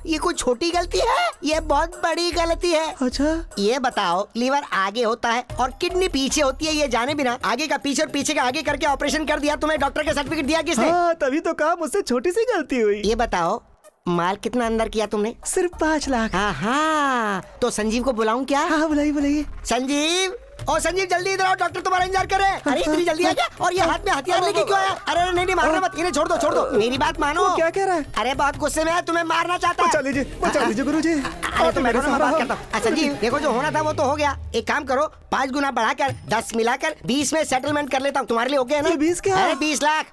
ये कोई छोटी गलती है? ये बहुत बड़ी गलती है। अच्छा, ये बताओ, लीवर आगे होता है और किडनी पीछे होती है, ये जाने बिना आगे का पीछे और पीछे का आगे करके ऑपरेशन कर दिया। तुम्हें डॉक्टर का सर्टिफिकेट दिया किसने? हाँ, तभी तो कहा मुझसे छोटी सी गलती हुई। ये बताओ, माल कितना अंदर किया तुमने? सिर्फ 5 लाख। हाँ, तो संजीव को बुलाऊं क्या? हाँ, बुलाइए बुलाइए। संजीव, ओ संजीव जल्दी इधर आओ, डॉक्टर तुम्हारा इंतजार कर रहे हैं। अरे इतनी जल्दी आ क्या? और ये हाथ में हथियार लेके क्यों आया? अरे नहीं मारना मत, इन्हें छोड़ दो, छोड़ दो, मेरी बात मानो। क्या कह रहा है? अरे बहुत गुस्से में है, तुम्हें मारना चाहता है। बचा लीजिए गुरुजी। अरे तुम बैठो, मैं बात करता हूँ। संजीव देखो, जो होना था वो तो हो गया। एक काम करो, 5 गुना बढ़ाकर 10 मिलाकर 20 में सेटलमेंट कर लेता हूँ। तुम्हारे लिए हो गया ना? 20 क्या? अरे 20 लाख।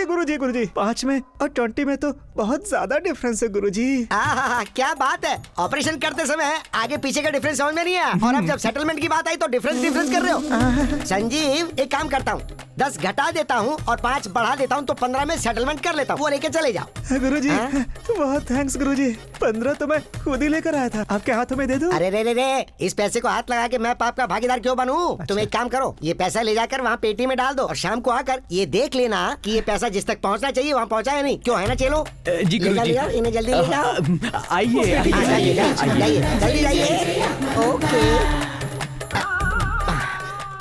गुरुजी 5 में और 20 में तो बहुत ज्यादा डिफरेंस है गुरुजी। क्या बात है, ऑपरेशन करते समय आगे पीछे का डिफरेंस समझ में नहीं आया और अब जब सेटलमेंट की बात आई तो डिफरेंस कर रहे हो। संजीव एक काम करता हूँ, 10 घटा देता हूँ और 5 बढ़ा देता हूँ तो 15 में सेटलमेंट कर लेता हूँ। वो लेके चले जाओ। गुरुजी, बहुत थैंक्स गुरुजी। 15 तो मैं खुद ही लेकर आया था, आपके हाथों में दे दूं? अरे रे, इस पैसे को हाथ लगा के मैं पाप का भागीदार क्यों बनूं? तुम एक काम करो, ये पैसा ले जाकर वहाँ पेटी में डाल दो और शाम को आकर ये देख लेना कि ये पैसा जिस तक पहुँचना चाहिए वहाँ पहुँचा है नहीं। क्यों है ना? चलो जी गुरुजी। इन्हें जल्दी ले जाओ। आइए जल्दी जाइए। ओके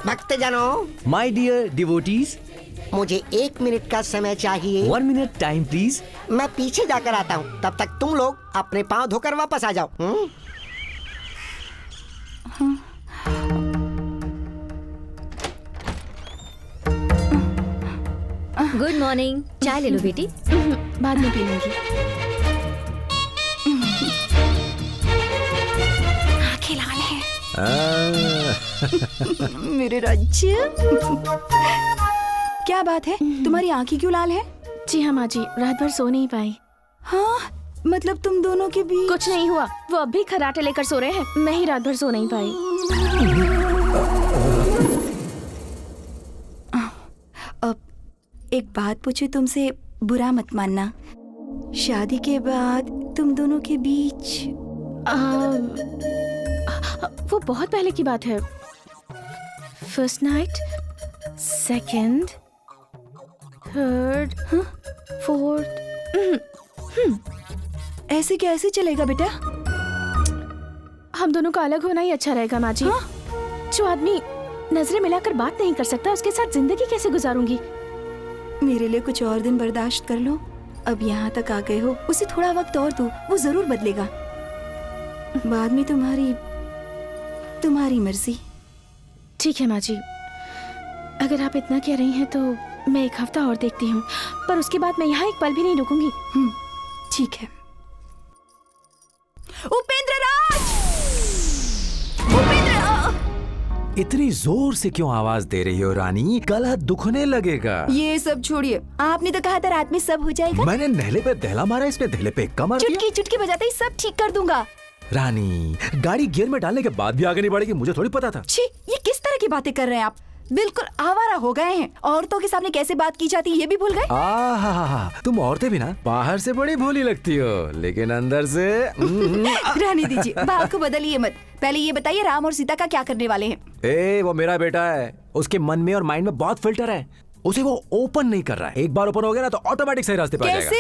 भक्त जनों, माय डियर डिवोटीज, मुझे 1 मिनट का समय चाहिए। 1 मिनट टाइम प्लीज। मैं पीछे जाकर आता हूँ, तब तक तुम लोग अपने पाँव धोकर वापस आ जाओ। Good morning. चाय ले लो बेटी। बाद में पी लूंगी। आंखें लाल है मेरे राज्य। क्या बात है, तुम्हारी आंखें क्यों लाल है? जी हाँ माँ जी, रात भर सो नहीं पाई। हाँ मतलब तुम दोनों के बीच कुछ नहीं हुआ, वो अब भी खर्राटे लेकर सो रहे हैं, मैं ही रात भर सो नहीं पाई। अब एक बात पूछूं तुमसे, बुरा मत मानना। शादी के बाद तुम दोनों के बीच वो बहुत पहले की बात है। First night, second, third, fourth. ऐसे कैसे चलेगा बेटा? हम दोनों का अलग होना ही अच्छा रहेगा माँ जी। जो आदमी नजरें मिलाकर बात नहीं कर सकता, उसके साथ जिंदगी कैसे गुजारूंगी? मेरे लिए कुछ और दिन बर्दाश्त कर लो। अब यहाँ तक आ गए हो, उसे थोड़ा वक्त और दो, वो जरूर बदलेगा। बाद में तुम्हारी मर्जी। ठीक है माँ जी, अगर आप इतना कह रही हैं तो मैं 1 हफ्ता और देखती हूँ, पर उसके बाद मैं यहाँ एक पल भी नहीं रुकूंगी। ठीक है। उपेंद्र राज! इतनी जोर से क्यों आवाज दे रही हो रानी? गला दुखने लगेगा। ये सब छोड़िए, आपने तो कहा था रात में सब हो जाएगा। मैंने नहले पे दहला मारा, इसमें दहले पे एक्का मार दिया। चुटकी बजाते ही सब ठीक कर दूंगा। रानी, गाड़ी गियर में डालने के बाद भी आगे नहीं बढ़ेगी, मुझे थोड़ी पता था। छी, ये किस तरह की बातें कर रहे हैं आप? बिल्कुल आवारा हो गए हैं। औरतों के सामने कैसे बात की जाती है ये भी भूल गए? तुम औरतें भी ना बाहर से बड़ी भोली लगती हो, लेकिन अंदर से रहने दीजिए, बात को बदलिए मत। पहले ये बताइए, राम और सीता का क्या करने वाले हैं? वो मेरा बेटा है, उसके मन में और माइंड में बहुत फिल्टर है, उसे वो ओपन नहीं कर रहा है। एक बार ओपन हो गया ना तो ऑटोमेटिक सही रास्ते पर आ जाएगा।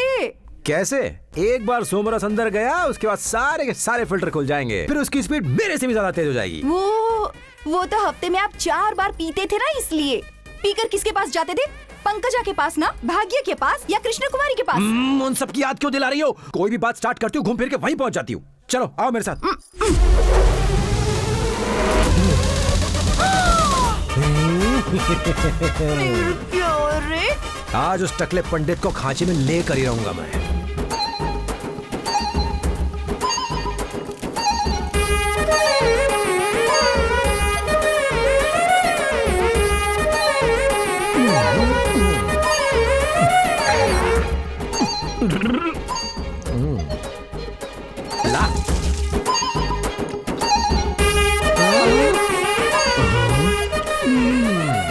कैसे? एक बार सोमरस अंदर गया, उसके बाद सारे के सारे फिल्टर खुल जाएंगे, फिर उसकी स्पीड मेरे से भी ज्यादा तेज हो जाएगी। वो तो हफ्ते में आप 4 बार पीते थे ना, इसलिए। पीकर किसके पास जाते थे? पंकजा के पास ना, भाग्य के पास या कृष्ण कुमारी के पास? उन सब की याद क्यों दिला रही हो? कोई भी बात स्टार्ट करती हूँ घूम फिर के वहीं पहुंच जाती हूँ। चलो आओ मेरे साथ। आज उस टकले पंडित को खांची में लेकर ही रहूंगा मैं।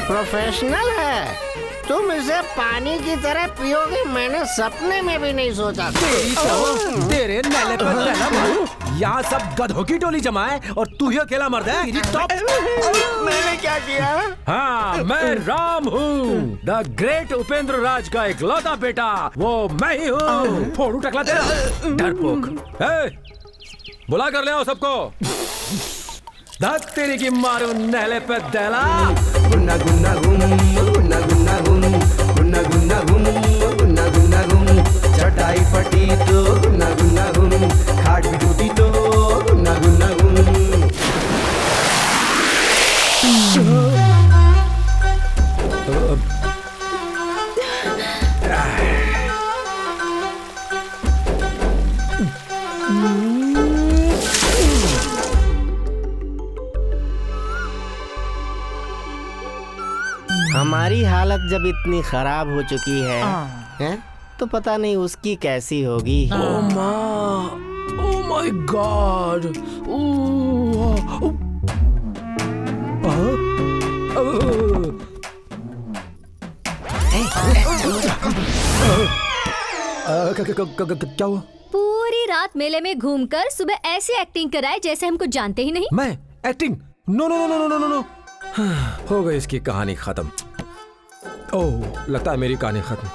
प्रोफेशनल है, तुम इसे पानी की तरह पियोगे, मैंने सपने में भी नहीं सोचा। तेरे नैले पर नैला मारू, यहाँ सब गधों की टोली जमा है और तू ही अकेला मर्द है। मैंने क्या किया? हाँ, मैं राम हूँ, द ग्रेट उपेंद्र राज का इकलौता बेटा, वो मैं ही हूँ। फोड़ू टकला तेरा डरपोक। बुला कर ले आओ सबको। धत तेरी की मारू नहले पे दहला। गुन्ना गुन्ना गुम, गुन्ना गुन्ना गुम, गुन्ना गुन्ना गुम, गुन्ना गुन्ना गुम। चटाई फटी तो गुन्ना गुन्ना गुम, खाट भी टूटी तो गुन्ना गुन्ना गुम। हमारी हालत जब इतनी खराब हो चुकी है, तो पता नहीं उसकी कैसी होगी। Oh my God! क्या हुआ? पूरी रात मेले में घूमकर सुबह ऐसी एक्टिंग कराए जैसे हम कुछ जानते ही नहीं। मैं acting? No no no no no no no. हो गई इसकी कहानी खत्म। ओह, लगता है मेरी कहानी खत्म।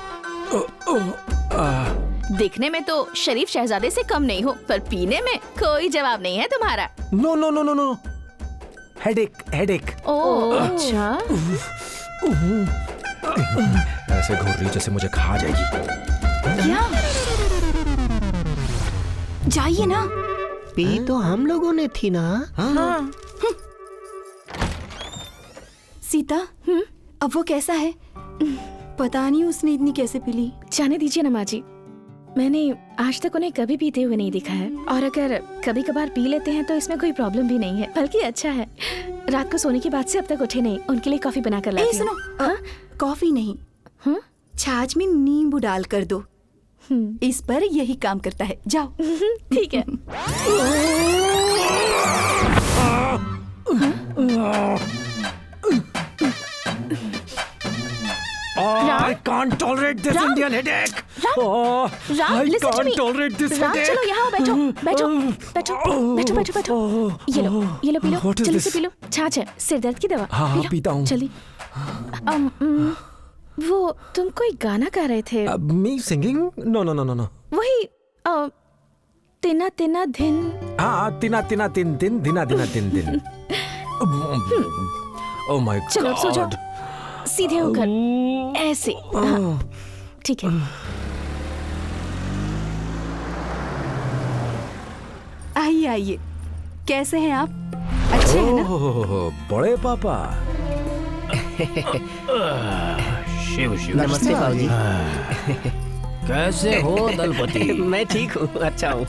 दिखने में तो शरीफ शहजादे से कम नहीं हो, पर पीने में कोई जवाब नहीं है तुम्हारा। No no no no no, headache headache. Oh अच्छा। ऐसे घूर रही जैसे मुझे खा जाएगी। क्या? जाइए ना। पी तो हम लोगों ने थी ना। हाँ। सीता, अब वो कैसा है? पता नहीं उसने इतनी कैसे पी ली। जाने दीजिए ना माँ जी, मैंने आज तक उन्हें कभी पीते हुए नहीं देखा है, और अगर कभी कभार पी लेते हैं तो इसमें कोई प्रॉब्लम भी नहीं है, बल्कि अच्छा है। रात को सोने के बाद से अब तक उठे नहीं, उनके लिए कॉफी बना कर लाती हूँ। सुनो, कॉफी नहीं, छाछ में नींबू डाल कर दो। इस पर यही काम करता है। जाओ। ठीक है। I can't tolerate this Indian headache. Ram, listen to me. Tolerate this Ram, headache. चलो यहाँ बैठो, बैठो, बैठो, बैठो, बैठो। ये लो, पी लो, What is जल्दी this? से पी लो। छाछ है, सिर दर्द की दवा। हाँ, पीता हूँ। जल्दी। वो तुम कोई गाना गा रहे थे। Me singing? No no no no no. वही तिना तिना धिन। हाँ, तिना तिना तिन दिन, दिना दिना दिन दिन। Oh my God. चलो अब सो जाओ, सीधे होकर ऐसे। हाँ, ठीक है। आइए आइए, कैसे हैं आप? अच्छे हैं ना? ओह, बड़े पापा। शिव शिव। नमस्ते बाबूजी। कैसे हो दलपति? मैं ठीक हूँ, अच्छा हूँ।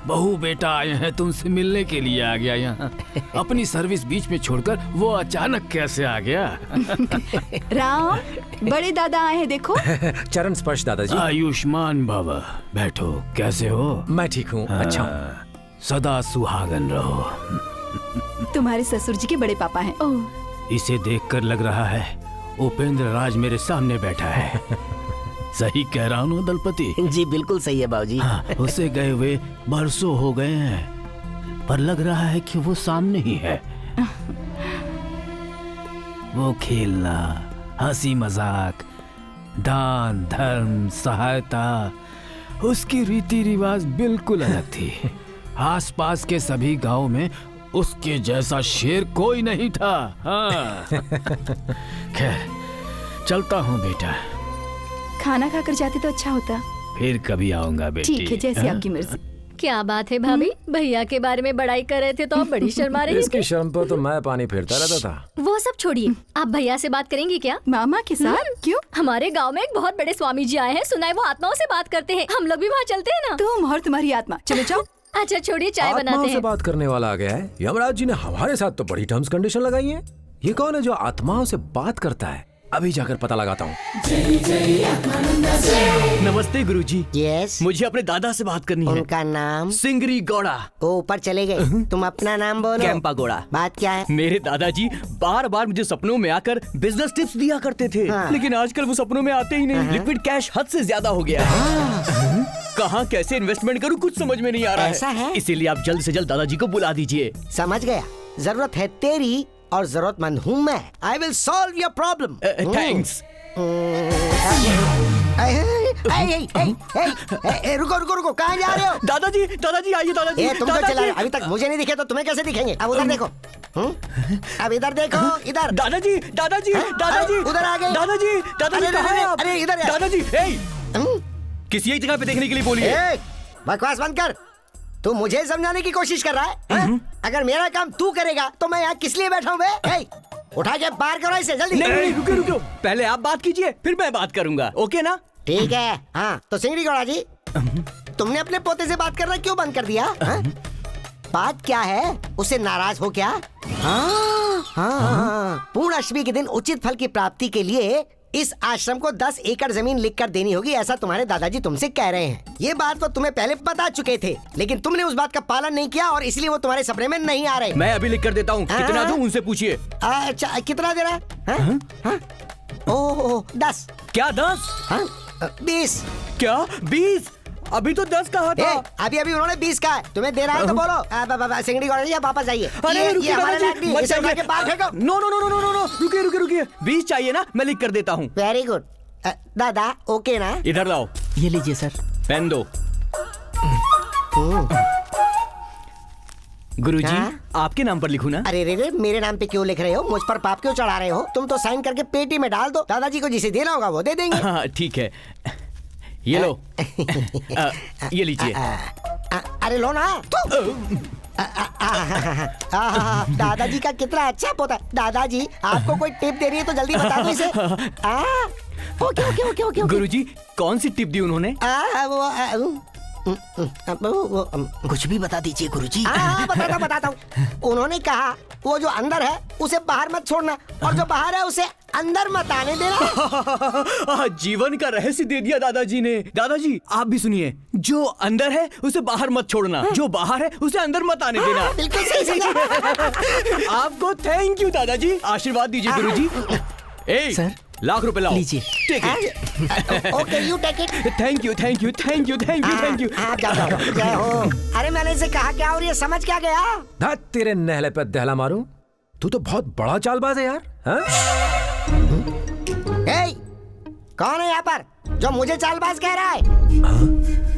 बहू बेटा आए हैं तुमसे मिलने के लिए आ गया यहाँ। अपनी सर्विस बीच में छोड़कर वो अचानक कैसे आ गया? राम, बड़े दादा आए हैं देखो। चरण स्पर्श दादाजी। आयुष्मान भव। बैठो, कैसे हो? मैं ठीक हूँ, अच्छा हूँ। सदा सुहागन रहो। तुम्हारे ससुर जी के बड़े पापा हैं। इसे देखकर लग रहा है उपेंद्र राज मेरे सामने बैठा है। सही कह रहा हूँ दलपति? जी बिल्कुल सही है बाबूजी। हाँ, उसे गए हुए बरसों हो गए हैं, पर लग रहा है कि वो सामने ही है। वो खेलना, हंसी मजाक, दान धर्म, सहायता, उसकी रीति रिवाज बिल्कुल अलग थी। आसपास के सभी गांव में उसके जैसा शेर कोई नहीं था। हाँ। खैर, चलता हूँ बेटा। खाना खाकर जाते तो अच्छा होता। फिर कभी आऊंगा बेटी। ठीक है, जैसी आपकी मर्जी। क्या बात है भाभी, भैया के बारे में बड़ाई कर रहे थे तो आप बड़ी शर्मा रही इसकी शर्म पर तो मैं पानी फेरता रहता था। वो सब छोड़िए, आप भैया से बात करेंगी क्या? मामा के साथ? क्यों? हमारे गांव में एक बहुत बड़े स्वामी जी आए हैं, सुना है वो आत्माओं से बात करते हैं। हम लोग भी वहाँ चलते हैं ना? तुम और तुम्हारी आत्मा, चलो जाओ। अच्छा छोड़िए, चाय बनाते आत्माओं से हैं। बात करने वाला आ गया है। यमराज जी ने हमारे साथ तो बड़ी टर्म्स कंडीशन लगाई है। ये कौन है जो आत्माओं से बात करता है? अभी जाकर पता लगाता हूँ। नमस्ते गुरुजी। यस। मुझे अपने दादा से बात करनी है। उनका नाम? सिंगरी गौड़ा। वो ऊपर चले गए, तुम अपना नाम बोलो। कैंपा गौड़ा। बात क्या है? मेरे दादाजी बार बार मुझे सपनों में आकर बिजनेस टिप्स दिया करते थे। हाँ। लेकिन आजकल वो सपनों में आते ही नहीं। लिक्विड कैश हद से ज्यादा हो गया है। कहाँ कैसे इन्वेस्टमेंट करूँ कुछ समझ में नहीं आ रहा ऐसा है? इसीलिए आप जल्द से जल्द दादाजी को बुला दीजिए। समझ गया, जरूरत है तेरी और जरूरतमंद हूँ मैं। I will solve your problem. Thanks. रुको रुको रुको, कहाँ जा रहे हो? दादाजी दादाजी आइए दादाजी। तुम तो चला, अभी तक मुझे नहीं दिखे तो तुम्हें कैसे दिखेंगे? अब उधर देखो। अब इधर देखो, इधर। दादाजी दादाजी दादाजी उधर आ गए। दादाजी दादाजी कहाँ हैं आप? अरे इधर दादाजी किसी एक जगह पे देखने के लिए बोलिए। बकवास बंद कर। तू मुझे समझाने की कोशिश कर रहा है? अगर मेरा काम तू करेगा तो मैं यहाँ किस लिए बैठा हूँ बे? उठा के बाहर करो इसे जल्दी। नहीं रुको रुको, पहले आप बात कीजिए फिर मैं बात करूंगा, ओके ना? ठीक है। हाँ तो सिंगरी गौड़ा जी, तुमने अपने पोते से बात करना क्यों बंद कर दिया? बात क्या है? उससे नाराज हो क्या? हाँ, पूर्ण अष्टमी के दिन उचित फल की प्राप्ति के लिए इस आश्रम को 10 एकड़ जमीन लिखकर देनी होगी, ऐसा तुम्हारे दादाजी तुमसे कह रहे हैं। ये बात तो तुम्हें पहले बता चुके थे, लेकिन तुमने उस बात का पालन नहीं किया और इसलिए वो तुम्हारे सपने में नहीं आ रहे। मैं अभी लिख कर देता हूँ। कितना दूं उनसे पूछिए। अच्छा कितना दे रहा है? ओह 10। क्या 10? हाँ 20। क्या 20? अभी तो 10 कहा था। अभी अभी उन्होंने 20 कहा है, तुम्हें दे रहा है तो बोलो। सिंगड़ी गौड़ा जी आप वापस आइए। अरे रुकिए हमारा दादाजी, लैंड नहीं, इसे उठा के बाहर फेंको। No no no no no no, रुकिए रुकिए रुकिए, 20 चाहिए ना, मैं लिख कर देता हूँ। Very good. दादा ओके ना? इधर लाओ, ये लीजिए सर। पेन दो। गुरुजी, आपके नाम पर लिखूं ना? अरे रे मेरे नाम पे क्यों लिख रहे हो? मुझ पर पाप क्यों चढ़ा रहे हो? तुम तो साइन करके पेटी में डाल दो, दादाजी को जिसे देना होगा वो दे देंगे। हाँ ठीक है, ये लो। ये लीजिए। अरे लो ना। दादाजी का कितना अच्छा पोता। दादाजी आपको कोई टिप दे रही है तो जल्दी बता दो इसे। Okay okay okay okay. गुरुजी कौन सी टिप दी उन्होंने? कुछ भी बता दीजिए गुरुजी। बताता हूँ। उन्होंने कहा वो जो अंदर है उसे बाहर मत छोड़ना और जो बाहर है उसे अंदर मत आने देना। जीवन का रहस्य दे दिया दादाजी ने। दादाजी आप भी सुनिए, जो अंदर है उसे बाहर मत छोड़ना, जो बाहर है उसे अंदर मत आने देना। बिल्कुल सही समझा। आपको थैंक यू दादाजी, आशीर्वाद दीजिए गुरुजी। सर लाख रुपए लाओ। लीजिए। Okay you take it. Thank you thank you thank you thank you thank you. जय हो। अरे मैंने इसे कहा क्या और ये समझ क्या गया? धत तेरे नहले पे दहला मारूं, तू तो बहुत बड़ा चालबाज है यार। हाँ? कौन है यहाँ पर जो मुझे चालबाज कह रहा है?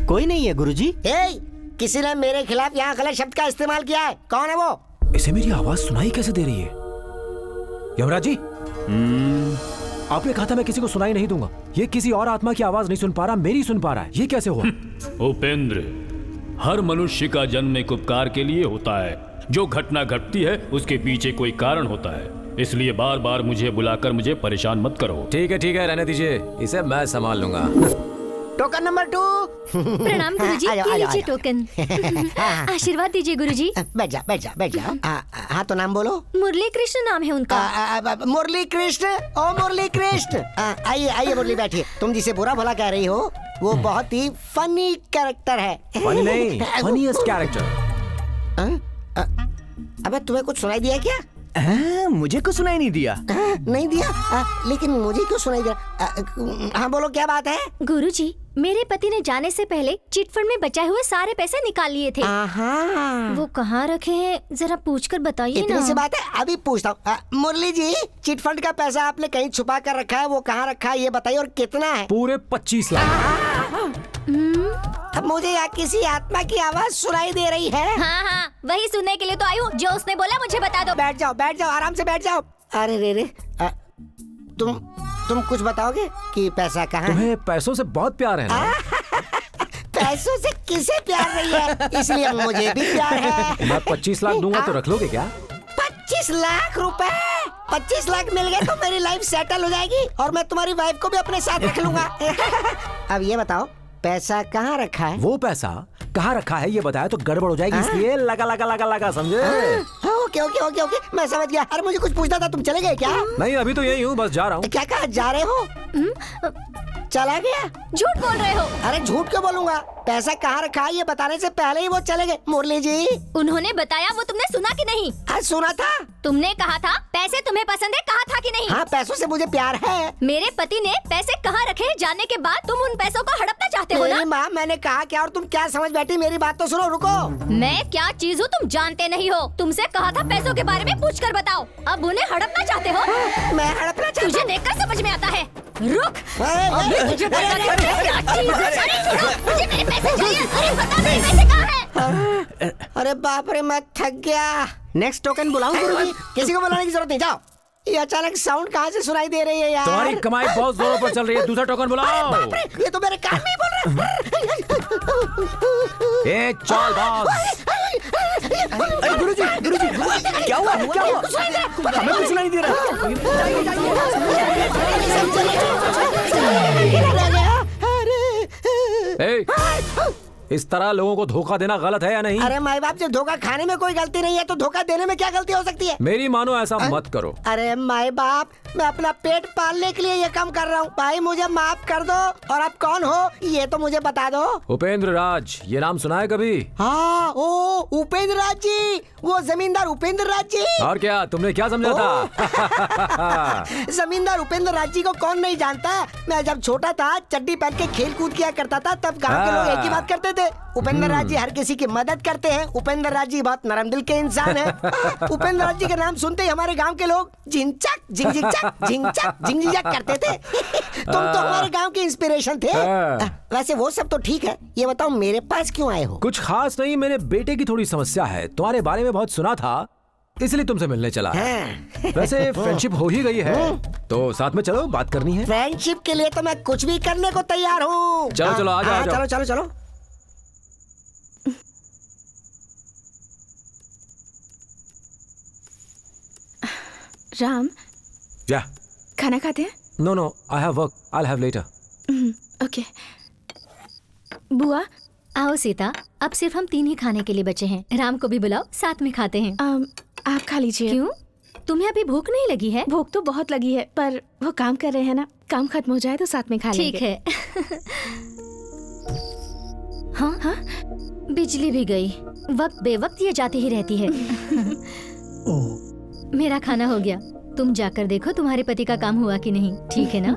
कोई नहीं है गुरुजी। किसी ने मेरे खिलाफ यहाँ गलत शब्द का इस्तेमाल किया है। कौन है वो? इसे मेरी आवाज सुनाई कैसे दे रही है? यमराज जी, आपने कहा था मैं किसी को सुनाई नहीं दूंगा। ये किसी और आत्मा की आवाज नहीं सुन पा रहा, मेरी सुन पा रहा है। ये कैसे हुआ? उपेंद्र, हर मनुष्य का जन्म एक उपकार के लिए होता है। जो घटना घटती है उसके पीछे कोई कारण होता है, इसलिए बार बार मुझे बुलाकर मुझे परेशान मत करो। ठीक है रहने दीजिए, इसे मैं संभाल लूंगा। Token number 2। प्रणाम गुरुजी, ये लीजिए टोकन। आशीर्वाद दीजिए गुरुजी। बैठ जा। हाँ तो नाम बोलो। मुरली कृष्ण नाम है उनका। मुरली कृष्ण। ओ मुरली कृष्ण, आइए मुरली बैठिए। तुम जिसे बुरा भला कह रही हो वो बहुत ही फनी कैरेक्टर है। फनी नहीं, फनीएस्ट कैरेक्टर। अबे तुम्हें कुछ सुनाई दिया क्या? मुझे कुछ सुनाई नहीं दिया। नहीं दिया? लेकिन मुझे क्यों सुनाई दिया? हाँ बोलो क्या बात है? गुरुजी, मेरे पति ने जाने से पहले चिट फंड में बचाए हुए सारे पैसे निकाल लिए थे। वो कहाँ रखे हैं जरा पूछकर बताइए ना। इतनी सी बात है, अभी पूछता हूँ। मुरली जी, चिट फंड का पैसा आपने कहीं छुपा कर रखा है, वो कहाँ रखा है ये बताइए, और कितना है? पूरे 25 लाख। अब मुझे यहाँ किसी आत्मा की आवाज सुनाई दे रही है। हाँ, वही सुनने के लिए तो आई हूँ। जो उसने बोला मुझे बता दो। बैठ जाओ, आराम से बैठ जाओ। अरे रे तुम कुछ बताओगे कि पैसा कहाँ है? तुम्हें पैसों से बहुत प्यार है ना? पैसों से किसे प्यार नहीं है, इसलिए मुझे भी प्यार है। मैं 25 लाख दूंगा तो रख लोगे क्या? 25 लाख रुपए? 25 लाख मिल गए तो मेरी लाइफ सेटल हो जाएगी और मैं तुम्हारी वाइफ को भी अपने साथ रख लूंगा। अब ये बताओ पैसा कहाँ रखा है? वो पैसा कहाँ रखा है ये बताया तो गड़बड़ हो जाएगी, इसलिए लगा समझे? ओके मैं समझ गया। अरे मुझे कुछ पूछना था, तुम चले गए क्या? नहीं अभी तो यही हूँ, बस जा रहा हूँ। क्या कहा जा रहे हो? चला गया? झूठ बोल रहे हो। अरे झूठ क्यों बोलूंगा, पैसा कहाँ रखा है ये बताने से पहले ही वो चले गए। मुरली जी उन्होंने बताया, वो तुमने सुना कि नहीं? सुना था। तुमने कहा था पैसे तुम्हें पसंद है, कहा था कि नहीं? हाँ पैसों से मुझे प्यार है। मेरे पति ने पैसे कहाँ रखे जानने के बाद तुम उन पैसों को हड़पना चाहते हो ना? माँ मैंने कहा क्या और तुम क्या समझ बैठी? मेरी बात तो सुनो, रुको। मैं क्या चीज हूँ तुम जानते नहीं हो। तुमसे कहा था पैसों के बारे में पूछ कर बताओ, अब उन्हें हड़पना चाहते हो? मैं हड़पना चाहता हूँ? तुझे देखकर समझ में आता है। रुक, मुझे मेरे पैसे चाहिए। अरे बता मेरे पैसे कहाँ हैं? अरे बाप रे मैं थक गया। नेक्स्ट टोकन बुलाऊं गुरुजी? किसी को बुलाने की जरूरत नहीं, जाओ। ये अचानक साउंड कहाँ से सुनाई दे रही है यार? तुम्हारी कमाई बहुत जोरों पर चल रही है, दूसरा टोकन बुलाओ। बाप रे, ये तो मेरे कान में ही बोल रहा है। चालबाज। गुरुजी क्या हुआ? हमें कुछ सुनाई दे रहा। इस तरह लोगों को धोखा देना गलत है या नहीं? अरे माँ बाप, जब धोखा खाने में कोई गलती नहीं है तो धोखा देने में क्या गलती हो सकती है? मेरी मानो ऐसा मत करो। अरे माँ बाप, मैं अपना पेट पालने के लिए ये काम कर रहा हूँ। भाई मुझे माफ कर दो। और आप कौन हो ये तो मुझे बता दो। उपेंद्र राज, ये नाम सुना है कभी? हाँ, ओ उपेंद्र राज जी, वो जमींदार उपेंद्र राज जी। और क्या तुमने क्या समझा था? जमींदार उपेंद्र राज जी को कौन नहीं जानता। मैं जब छोटा था चड्डी पहन के खेल कूद किया करता था, तब गांव के लोग एक ही बात करते थे, उपेंद्र राज जी हर किसी की मदद करते हैं। उपेंद्र राज जी बहुत नरम दिल के इंसान हैं। उपेंद्र राज जी का नाम सुनते ही हमारे गांव के लोग झिंचक झिंझिंचक झिंचक झिंझिंचक करते थे। तुम तो हमारे गांव के इंस्पिरेशन थे। वैसे वो सब तो ठीक है, ये बताओ मेरे पास क्यों आए हो? कुछ खास नहीं, मेरे बेटे की थोड़ी समस्या है, तुम्हारे बारे में बहुत सुना था, इसलिए तुमसे मिलने चला। वैसे फ्रेंडशिप हो ही गई है तो साथ में चलो, बात करनी है। फ्रेंडशिप के लिए तो मैं कुछ भी करने को तैयार हूँ। चलो चलो आ जाओ। चलो चलो चलो। राम, या खाना खाते हैं? No, I have work, I will have later. Okay. बुआ, आओ सीता, अब सिर्फ हम 3 ही खाने के लिए बचे हैं। राम को भी बुलाओ, साथ में खाते हैं। आप खा लीजिए। क्यों, तुम्हें अभी भूख नहीं लगी है? भूख तो बहुत लगी है, पर वो काम कर रहे हैं ना, काम खत्म हो जाए तो साथ में खा लेंगे। ठीक है। हाँ, बिजली भी गई, वक्त बेवक्त ये जाती ही रहती है। मेरा खाना हो गया, तुम जाकर देखो तुम्हारे पति का काम हुआ कि नहीं, ठीक है ना?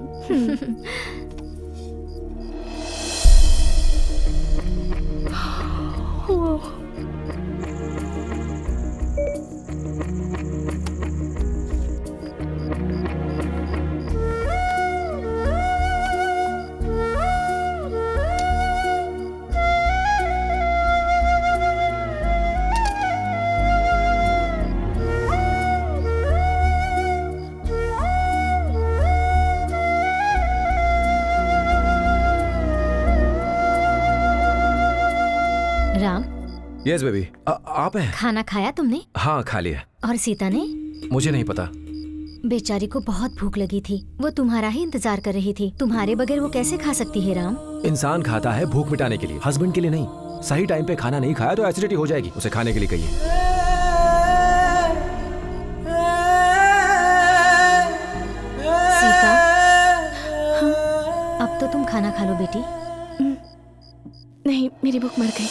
राम। यस बेबी, आप हैं? खाना खाया तुमने? हाँ खा लिया। और सीता ने? मुझे नहीं पता। बेचारी को बहुत भूख लगी थी, वो तुम्हारा ही इंतजार कर रही थी। तुम्हारे बगैर वो कैसे खा सकती है राम? इंसान खाता है भूख मिटाने के लिए, हस्बैंड के लिए नहीं। सही टाइम पे खाना नहीं खाया तो एसिडिटी हो जाएगी, उसे खाने के लिए कहिए। सीता, अब तो तुम खाना खा लो बेटी। नहीं, मेरी भूख मर गई।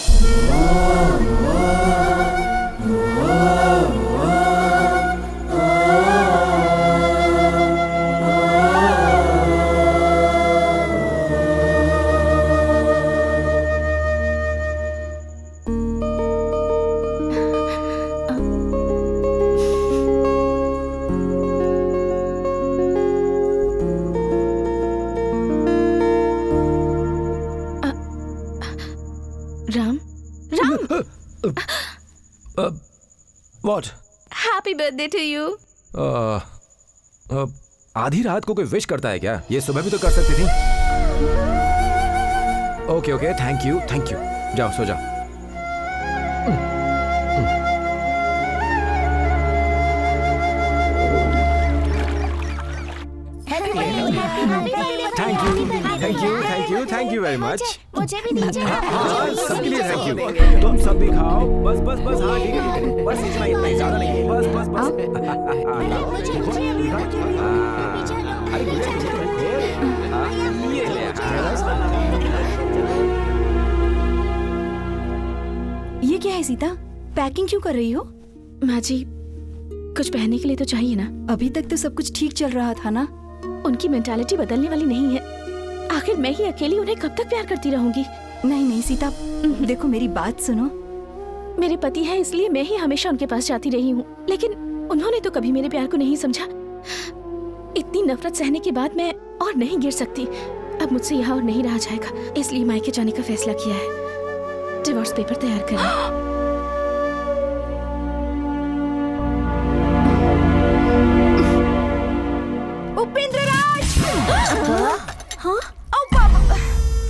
What? Happy birthday to you. आधी रात को कोई विश करता है क्या? ये सुबह भी तो कर सकती थी। Okay, thank you. जाओ सो जाओ। Thank you very much. मुझे भी दीजिए। हाँ, सबके लिए थैंक यू। तुम सब भी खाओ। बस हाँ ठीक है, बस इतना ही, ज्यादा नहीं। बस। ये क्या है सीता, पैकिंग क्यों कर रही हो? माँ जी, कुछ पहनने के लिए तो चाहिए ना। अभी तक तो सब कुछ ठीक चल रहा था ना। उनकी मेंटालिटी बदलने वाली नहीं है। आखिर मैं ही अकेली उन्हें कब तक प्यार करती रहूंगी? नहीं सीता, देखो मेरी बात सुनो। मेरे पति हैं इसलिए मैं ही हमेशा उनके पास जाती रही हूँ, लेकिन उन्होंने तो कभी मेरे प्यार को नहीं समझा। इतनी नफरत सहने के बाद मैं और नहीं गिर सकती। अब मुझसे यहाँ और नहीं रहा जाएगा, इसलिए मायके जाने का फैसला किया है। डिवोर्स पेपर तैयार करना। उपेंद्र राज! हाँ?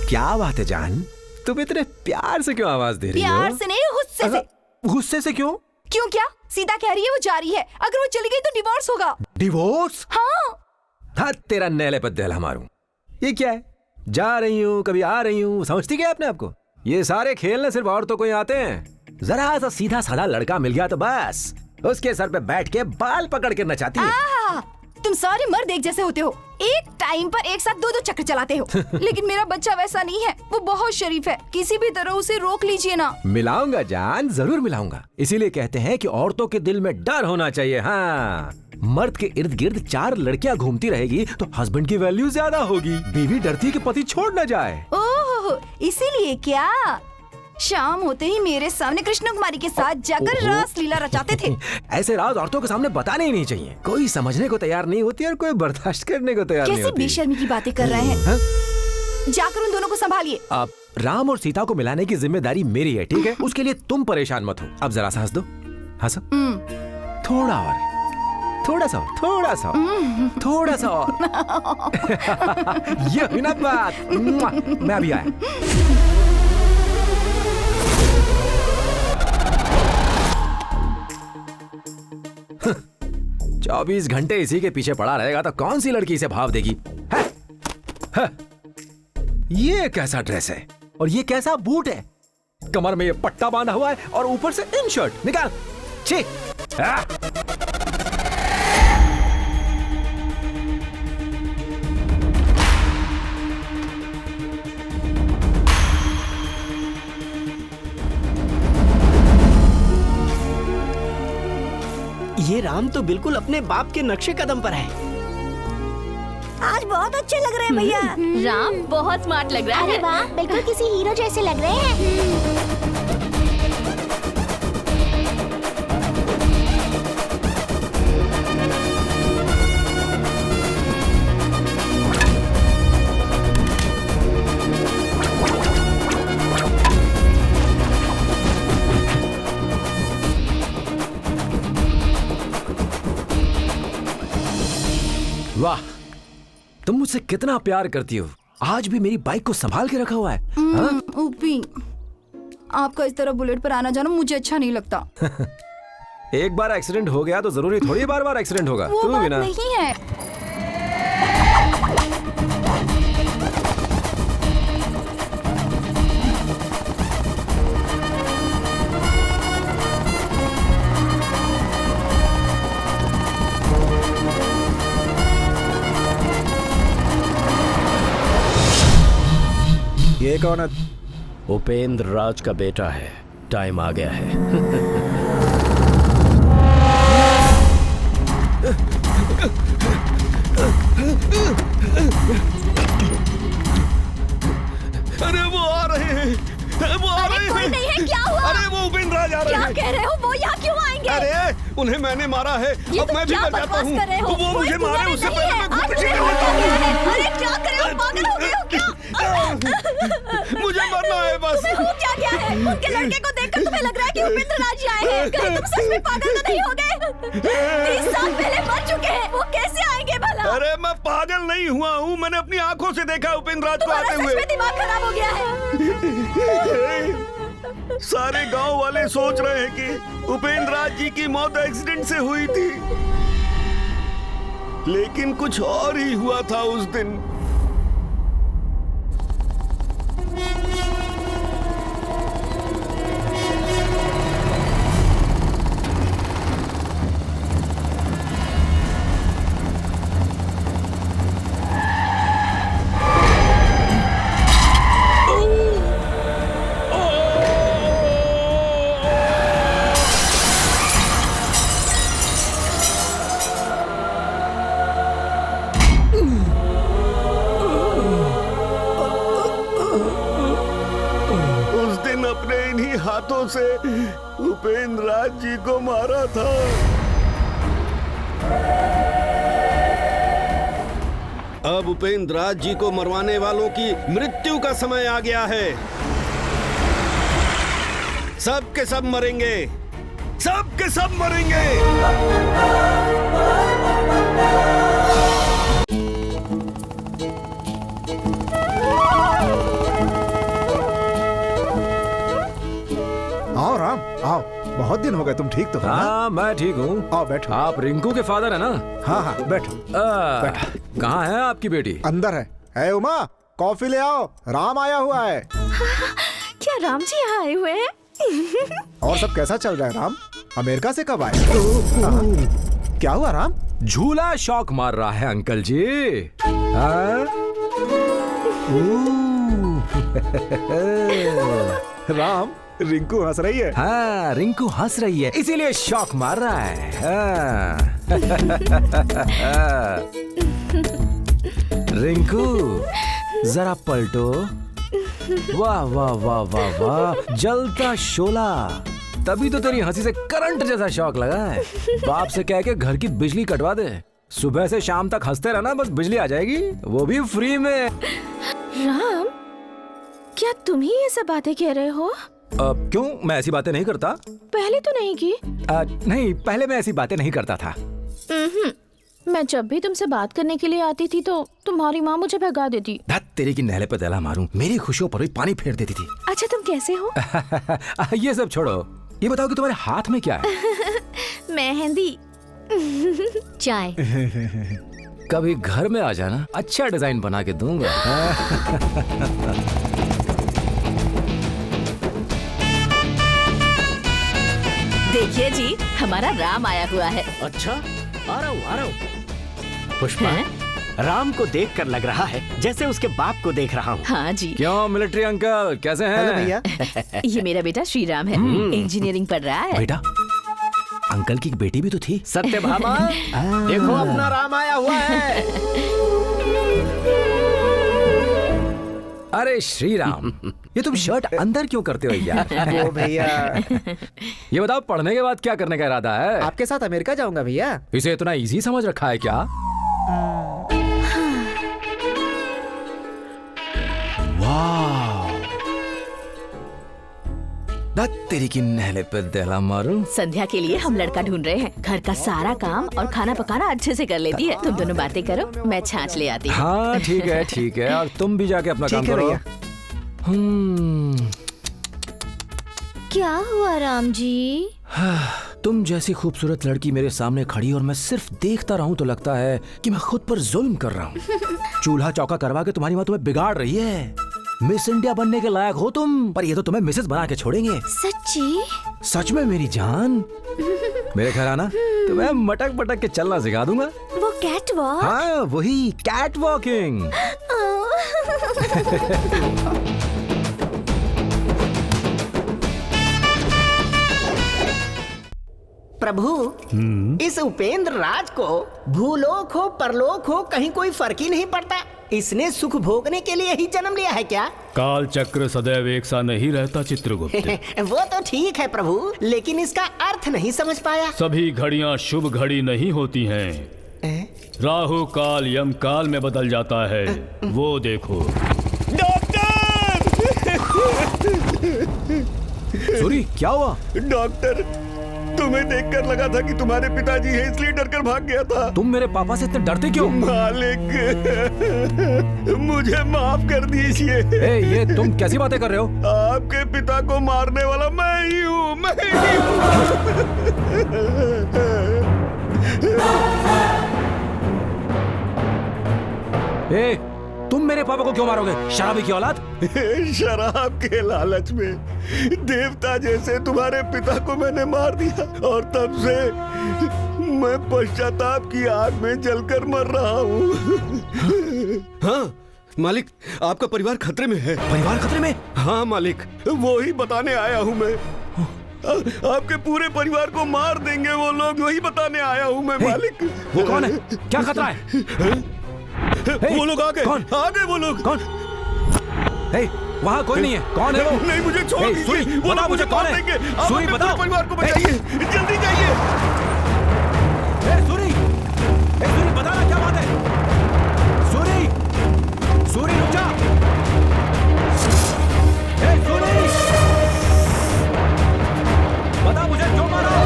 क्या बात है जान, तुम इतने प्यार से क्यों आवाज दे रही हो? प्यार से नहीं, गुस्से से। गुस्से से क्यों? क्यों क्या? सीता कह रही है वो जा रही है, अगर वो चली गई तो डिवोर्स होगा। डिवोर्स? हाँ। तेरा नैले पर दहला मारूं। ये क्या है? जा रही हूँ, कभी आ रही हूँ, समझती क्या अपने आपको? ये सारे खेलने सिर्फ औरतों को ही आते हैं। जरा सा सीधा साधा लड़का मिल गया तो बस उसके सर पे बैठ के बाल पकड़ के नचाती है। तुम सारे मर्द एक जैसे होते हो, एक टाइम पर एक साथ 2-2 चक्कर चलाते हो। लेकिन मेरा बच्चा वैसा नहीं है, वो बहुत शरीफ है, किसी भी तरह उसे रोक लीजिए ना। मिलाऊंगा जान, जरूर मिलाऊंगा। इसीलिए कहते हैं कि औरतों के दिल में डर होना चाहिए। हाँ, मर्द के इर्द गिर्द 4 लड़कियां घूमती रहेगी तो हस्बैंड की वैल्यू ज्यादा होगी। बीवी डरती है कि पति छोड़ न जाए। ओह, इसीलिए क्या शाम होते ही मेरे सामने कृष्ण कुमारी के साथ जाकर रास लीला रचाते थे। ऐसे राज औरतों के सामने बताने ही नहीं चाहिए। कोई समझने को तैयार नहीं होती और कोई बर्दाश्त करने को तैयार नहीं कैसी होती। बेशर्मी की बातें कर रहे हैं। जाकर उन दोनों को संभालिए। अब राम और सीता को मिलाने की जिम्मेदारी मेरी है, ठीक है? उसके लिए तुम परेशान मत हो। अब जरा सा हंस दो, हंसो। थोड़ा और, थोड़ा सा और, थोड़ा सा और, थोड़ा सा और। ये हुई ना बात। मैं अभी आया। 24 घंटे इसी के पीछे पड़ा रहेगा तो कौन सी लड़की इसे भाव देगी? है? ये कैसा ड्रेस है और ये कैसा बूट है? कमर में ये पट्टा बांधा हुआ है और ऊपर से इन शर्ट। निकाल। छी। ये राम तो बिल्कुल अपने बाप के नक्शे कदम पर है। आज बहुत अच्छे लग रहे हैं भैया। राम बहुत स्मार्ट लग रहा है। अरे वाह, बिल्कुल किसी हीरो जैसे लग रहे हैं। वाह, तुम मुझसे कितना प्यार करती हो। आज भी मेरी बाइक को संभाल के रखा हुआ है। ऊपी, आपका इस तरह बुलेट पर आना जाना मुझे अच्छा नहीं लगता। एक बार एक्सीडेंट हो गया तो जरूरी थोड़ी बार बार एक्सीडेंट होगा। वो तू बात भी ना। नहीं है। ये कौन है? उपेंद्र राज का बेटा है। टाइम आ गया है। अरे वो आ रहे हैं, वो आ रहे हैं। कोई नहीं है, क्या हुआ? अरे वो उपेंद्र राज आ रहे हैं। क्या कह रहे हो? वो यहाँ क्यों आएंगे? अरे उन्हें मैंने मारा है, अब मैं भी मर जाता हूँ। वो मुझे मारे उससे पहले मैं खुद अरे क्या कर रहे हो? पागल हो गए हो क्या? मुझे मरना है बस। तुम्हें हो क्या गया है? उनके लड़के को देखकर तुम्हें लग रहा है कि उपेंद्र राज आए हैं। कहीं तुम सच में पागल तो नहीं हो गए? 30 साल पहले मर चुके हैं, वो कैसे आएंगे भला? अरे मैं पागल नहीं हुआ हूँ, मैंने अपनी आंखों से देखा उपेंद्र राज को आते हुए। सच में दिमाग खराब हो गया है। सारे गांव वाले सोच रहे हैं कि उपेंद्र राज जी की मौत एक्सीडेंट से हुई थी, लेकिन कुछ और ही हुआ था उस दिन। हाथों से उपेंद्र राज जी को मारा था। अब उपेंद्र राज जी को मरवाने वालों की मृत्यु का समय आ गया है। सब के सब मरेंगे, सब के सब मरेंगे। आओ राम, आओ। बहुत दिन हो गए, तुम ठीक तो हो ना? हाँ, मैं ठीक हूँ। आओ बैठो। आप रिंकू के फादर है ना? हाँ हाँ, बैठो। कहाँ है आपकी बेटी? अंदर है। उमा, कॉफी ले आओ, राम आया हुआ है। क्या राम जी यहाँ आए हुए हैं? और सब कैसा चल रहा है राम? अमेरिका से कब आए? क्या हुआ राम? झूला शौक मार रहा है अंकल जी। हाँ? राम, रिंकू हंस रही है। हाँ, रिंकू हंस रही है, इसीलिए शौक मार रहा है। हाँ। रिंकू, जरा पलटो। वाह वाह वाह वाह वाह, जलता शोला। तभी तो तेरी हंसी से करंट जैसा शौक लगा है। बाप से कह के घर की बिजली कटवा दे, सुबह से शाम तक हंसते रहना, बस बिजली आ जाएगी, वो भी फ्री में। राम, क्या तुम ही ये सब बातें कह रहे हो? क्यों, मैं ऐसी बातें नहीं करता। पहले तो नहीं की। नहीं, पहले मैं ऐसी बातें नहीं करता था। मैं जब भी तुमसे बात करने के लिए आती थी तो तुम्हारी माँ मुझे भगा देती। धत तेरी की नहले पे दहला मारूं, मेरी खुशियों पर भी पानी फेर देती थी। अच्छा, तुम कैसे हो? ये सब छोड़ो, ये बताओ कि तुम्हारे हाथ में क्या है? मेहंदी। चाय। कभी घर में आ जाना, अच्छा डिजाइन बना के दूंगा। देखिए जी, हमारा राम आया हुआ है। अच्छा, आ रहा हूँ। पुष्पा, राम को देखकर लग रहा है जैसे उसके बाप को देख रहा हूँ। हाँ जी। क्यों मिलिट्री अंकल, कैसे हैं? हेलो भैया। ये मेरा बेटा श्रीराम है, इंजीनियरिंग पढ़ रहा है। बेटा, अंकल की एक बेटी भी तो थी। सत्यभामा, देखो अपना राम आया हुआ है। अरे श्रीराम, ये तुम शर्ट अंदर क्यों करते हो यार? वो भैया, ये बताओ, पढ़ने के बाद क्या करने का इरादा है? आपके साथ अमेरिका जाऊंगा भैया। इसे इतना इजी समझ रखा है क्या? वाह, तेरी की नहले पे दहला मारूं। संध्या के लिए हम लड़का ढूंढ रहे हैं। घर का सारा काम और खाना पकाना अच्छे से कर लेती है। तुम दोनों बातें करो, मैं छाछ ले आती हूँ। हाँ ठीक है, और तुम भी जाके अपना काम करो। क्या हुआ राम जी? तुम जैसी खूबसूरत लड़की मेरे सामने खड़ी और मैं सिर्फ देखता रहूं तो लगता है कि मैं खुद पर जुल्म कर रहा हूँ। चूल्हा चौका करवा के तुम्हारी माँ तुम्हें बिगाड़ रही है। मिस इंडिया बनने के लायक हो तुम, पर ये तो तुम्हें मिसेस बना के छोड़ेंगे। सच्ची? सच में मेरी जान। मेरे घर आना, तुम्हें मटक मटक के चलना सिखा दूंगा। वो कैट वॉक? हाँ, वही कैट वॉकिंग। प्रभु, इस उपेंद्र राज को भूलोक हो परलोक हो कहीं कोई फर्क ही नहीं पड़ता। इसने सुख भोगने के लिए ही जन्म लिया है क्या? काल चक्र सदैव एक सा नहीं रहता चित्रगुप्त। वो तो ठीक है प्रभु, लेकिन इसका अर्थ नहीं समझ पाया। सभी घड़ियां शुभ घड़ी नहीं होती हैं। राहु काल यम काल में बदल जाता है, वो देखो। सूरी, क्या हुआ? डॉक्टर, तुम्हें देखकर लगा था कि तुम्हारे पिताजी हैं, इसलिए डरकर भाग गया था। तुम मेरे पापा से इतने डरते क्यों? मालिक, मुझे माफ कर दीजिए। ये तुम कैसी बातें कर रहे हो? आपके पिता को मारने वाला मैं ही हूँ, मैं ही हूँ। तुम मेरे पापा को क्यों मारोगे, शराबी की औलाद? शराब के लालच में देवता जैसे तुम्हारे पिता को मैंने मार दिया, और तब से मैं पश्चाताप की आग में जलकर मर रहा हूँ। हाँ मालिक, आपका परिवार खतरे में है। परिवार खतरे में? हाँ मालिक, वो ही बताने आया हूँ मैं। आपके पूरे परिवार को मार देंगे वो लोग, वही बताने आया हूँ मैं। मालिक, वो कौन है? क्या खतरा है? वो लोग आ गए। आ गए वो लोग। कौन? वहाँ कोई नहीं है। कौन है वो? नहीं, मुझे छोड़ दीजिए। वो बता मुझे कौन है? सूरी, बताओ। परिवार को बचाइए, जल्दी जाइए। सूरी, सूरी, बताना क्या बात है? सूरी, सूरी, रुक जा। सूरी, बता मुझे क्यों मारा?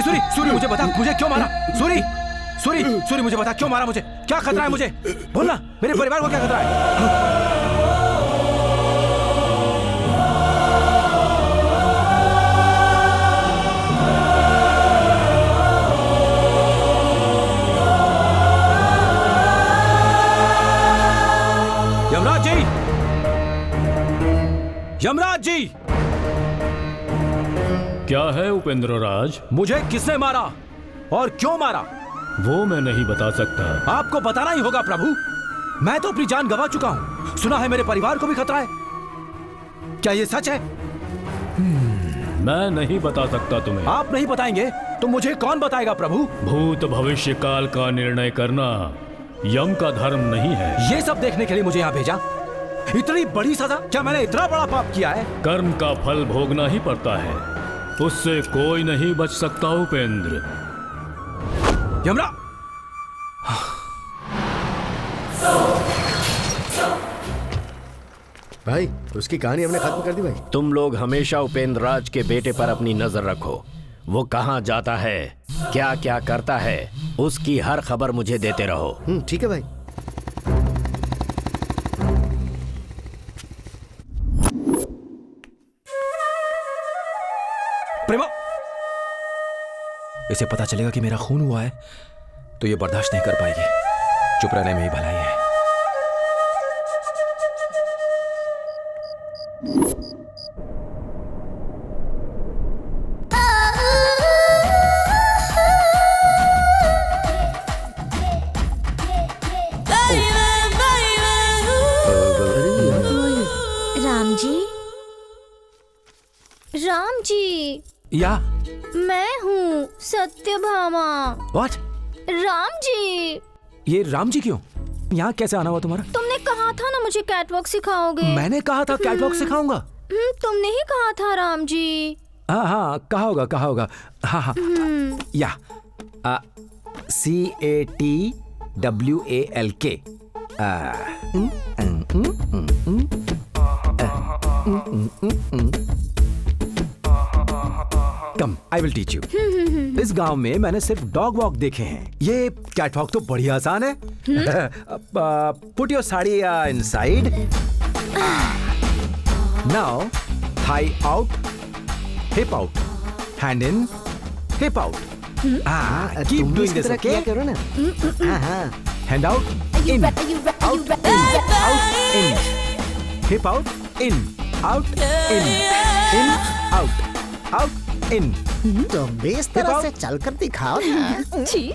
सूरी, सूरी, मुझे बता, मुझे क्यों मारा? सूरी, सूरी, सूरी, मुझे बता, क्यों मारा मुझे? क्या खतरा है मुझे? बोलना, मेरे परिवार को क्या खतरा है? यमराज जी! यमराज जी! क्या है उपेंद्र राज? मुझे किसने मारा और क्यों मारा? वो मैं नहीं बता सकता। आपको बताना ही होगा प्रभु। मैं तो अपनी जान गंवा चुका हूं। सुना है मेरे परिवार को भी खतरा है। क्या ये सच है? मैं नहीं बता सकता तुम्हें। आप नहीं बताएंगे तो मुझे कौन बताएगा प्रभु? भूत भविष्य काल का निर्णय करना यम का धर्म नहीं है। ये सब देखने के लिए मुझे यहाँ भेजा? इतनी बड़ी सजा? क्या मैंने इतना बड़ा पाप किया है? कर्म का फल भोगना ही पड़ता है, उससे कोई नहीं बच सकता उपेंद्र। यमरा! भाई उसकी कहानी हमने खत्म कर दी भाई। तुम लोग हमेशा उपेंद्र राज के बेटे पर अपनी नजर रखो। वो कहाँ जाता है, क्या क्या करता है, उसकी हर खबर मुझे देते रहो। ठीक है भाई। प्रेमा, इसे पता चलेगा कि मेरा खून हुआ है तो ये बर्दाश्त नहीं कर पाएगी। चुप रहने में ही भलाई है। राम जी, राम जी, या मैं हूँ सत्यभामा। व्हाट? राम जी। ये राम जी क्यों? यहाँ कैसे आना हुआ तुम्हारा? तुमने कहा था ना मुझे कैटवॉक सिखाओगे। मैंने कहा था कैटवॉक सिखाऊंगा। तुमने ही कहा था राम जी। हाँ हाँ, कहा होगा कहा होगा। हाँ हाँ, या CATWALK। Come, I will teach you. इस गांव में मैंने सिर्फ डॉग वॉक देखे हैं। ये कैट वॉक तो बड़ी आसान है। Put your sari inside. Now thigh out, hip out, hand in, hip out. Keep doing this, okay? करो ना। Hand out, in, out, in, out, in, hip out, in, out, in, out, out, in. तुम भी इस तरह से चलकर दिखाओ ना। जी।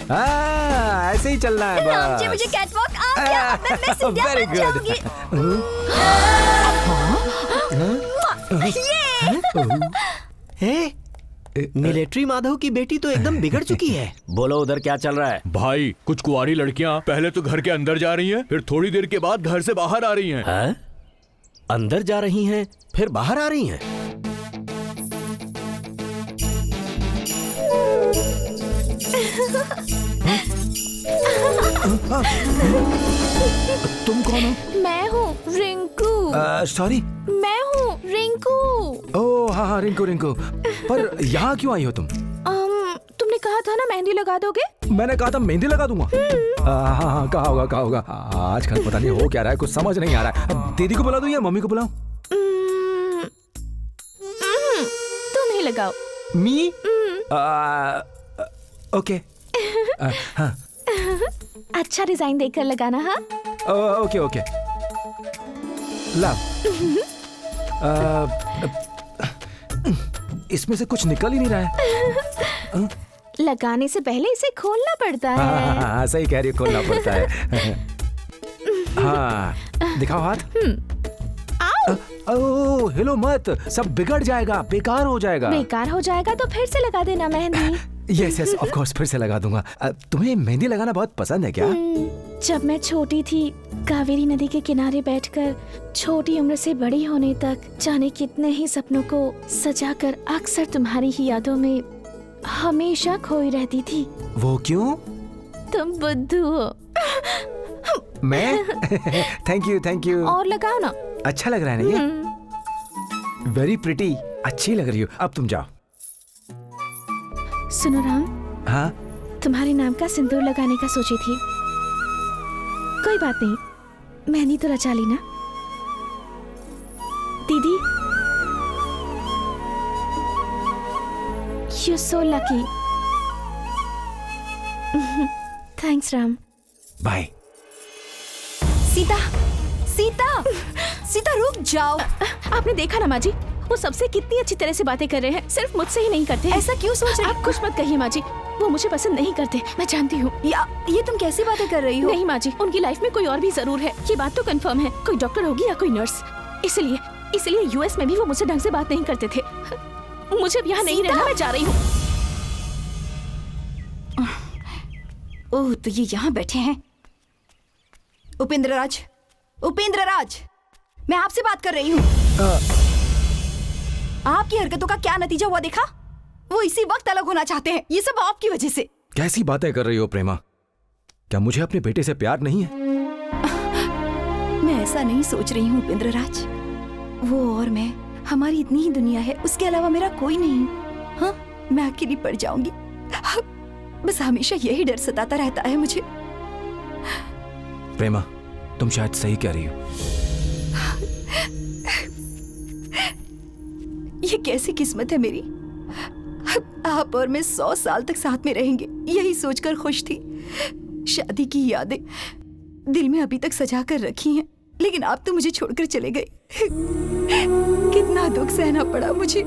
ऐसे ही चलना है बस। राम जी, मुझे कैटवॉक आ गया। मैं सीधा Very बन good. जाऊंगी। मिलिट्री माधव की बेटी तो एकदम बिगड़ चुकी है। बोलो उधर क्या चल रहा है? भाई कुछ कुंवारी लड़कियां पहले तो घर के अंदर जा रही हैं, फिर थोड़ी देर के बाद घर से बाहर आ रही हैं। हैं? अंदर जा रही हैं, फिर बाहर आ रही हैं। तुम कौन हो? मैं हूँ रिंकू। सॉरी? मैं हूँ रिंकू। ओह हाँ हाँ, रिंकू रिंकू। पर यहाँ क्यों आई हो तुम? तुमने कहा था ना मेहंदी लगा दोगे। मैंने कहा था मेहंदी लगा दूंगा। हाँ हाँ, कहा होगा कहा होगा। आजकल पता नहीं हो क्या रहा है, कुछ समझ नहीं आ रहा है। दीदी को बुला दूं या मम्मी को बुलाऊं? तुम ही लगाओ। मी? ओके। हाँ। अच्छा डिजाइन देखकर लगाना। हाँ ओके ओके। लव, इसमें से कुछ निकल ही नहीं रहा है। लगाने से पहले इसे खोलना पड़ता है। हाँ, सही कह रही हो, खोलना पड़ता है। हाँ, दिखाओ हाथ। ओह, हिलो मत, सब बिगड़ जाएगा, बेकार हो जाएगा। बेकार हो जाएगा तो फिर से लगा देना mehndi. Yes yes, of course, फिर से लगा दूंगा। तुम्हें मेहंदी लगाना बहुत पसंद है क्या? जब मैं छोटी थी, कावेरी नदी के किनारे बैठकर छोटी उम्र से बड़ी होने तक जाने कितने ही सपनों को सजाकर अक्सर तुम्हारी ही यादों में हमेशा खोई रहती थी। वो क्यों? तुम बुद्धू हो। मैं? Thank you thank you. और लगाओ ना। अच्छा लग रहा है ना ये? वेरी प्रिटी, अच्छी लग रही हो। अब तुम जाओ। सुनो राम। हाँ? तुम्हारे नाम का सिंदूर लगाने का सोची थी। कोई बात नहीं, मैंने तो रचा ली ना। दीदी, you're so lucky. Thanks, Ram. Bye. Sita, Sita, Sita रुक जाओ। आपने देखा ना माँ जी, वो सबसे कितनी अच्छी तरह से बातें कर रहे हैं, सिर्फ मुझसे ही नहीं करते। ऐसा क्यों सोच रहे? आप कुछ मत कहिए माँ जी, वो मुझे पसंद नहीं करते, मैं जानती हूँ। ये तुम कैसी बातें कर रही हो? नहीं माँ जी, उनकी लाइफ में कोई और भी जरूर है, ये बात तो कंफर्म है। कोई डॉक्टर होगी या कोई नर्स। इसलिए यूएस में भी वो मुझसे ढंग से बात नहीं करते थे। मुझे अब यहाँ नहीं रहना, मैं जा रही हूँ। ओह, तो ये यहाँ बैठे हैं। उपेंद्र राज, उपेंद्र राज, मैं आपसे बात कर रही हूँ। आपकी हरकतों का क्या नतीजा हुआ देखा? वो इसी वक्त अलग होना चाहते हैं। ये सब आपकी वजह से। कैसी बातें कर रही हो प्रेमा? क्या मुझे अपने बेटे से प्यार नहीं है? मैं ऐसा नहीं सोच रही हूँ उपेंद्र राज। वो और मैं, हमारी इतनी ही दुनिया है, उसके अलावा मेरा कोई नहीं। हाँ, मैं अकेली पड़ जाऊंगी। बस हमेशा यही डर सताता रहता है मुझे। प्रेमा, तुम शायद सही कह रही हो। ये कैसी किस्मत है मेरी। आप और मैं 100 साल तक साथ में रहेंगे, यही सोचकर खुश थी। शादी की यादें दिल में अभी तक सजा कर रखी हैं, लेकिन आप तो मुझे छोड़कर चले गए। कितना दुख सहना पड़ा मुझे।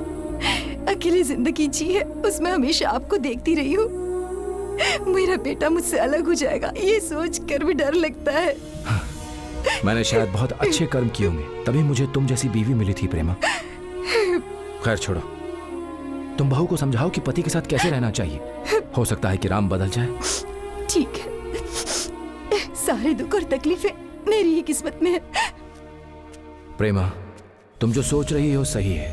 अकेली जिंदगी जी है, उसमें हमेशा आपको देखती रही हूँ। मेरा बेटा मुझसे अलग हो जाएगा, ये सोच कर भी डर लगता है। मैंने शायद बहुत अच्छे कर्म किए होंगे, तभी मुझे तुम जैसी बीवी मिली थी प्रेमा। खैर छोड़ो, तुम बहू को समझाओ कि पति के साथ कैसे रहना चाहिए। हो सकता है कि राम बदल जाए। ठीक है, सारे दुख और तकलीफें मेरी ही किस्मत में है। प्रेमा, तुम जो सोच रही हो सही है,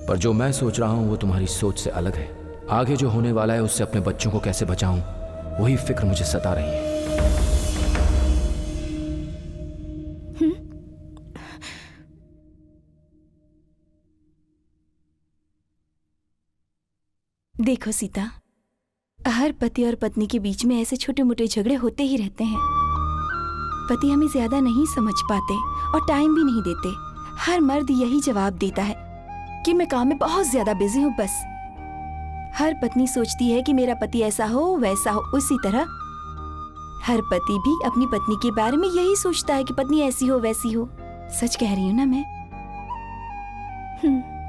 पर जो मैं सोच रहा हूं वो तुम्हारी सोच से अलग है। आगे जो होने वाला है उससे अपने बच्चों को कैसे बचाऊं, वही फिक्र मुझे सता रही है। देखो सीता, हर पति और पत्नी के बीच में ऐसे छोटे मोटे झगड़े होते ही रहते हैं। पति हमें ज्यादा नहीं समझ पाते और टाइम भी नहीं देते। हर मर्द यही जवाब देता है कि मैं काम में बहुत ज्यादा बिजी हूँ बस। हर पत्नी सोचती है कि मेरा पति ऐसा हो वैसा हो। उसी तरह हर पति भी अपनी पत्नी के बारे में यही सोचता है कि पत्नी ऐसी हो वैसी हो। सच कह रही हूँ ना मैं?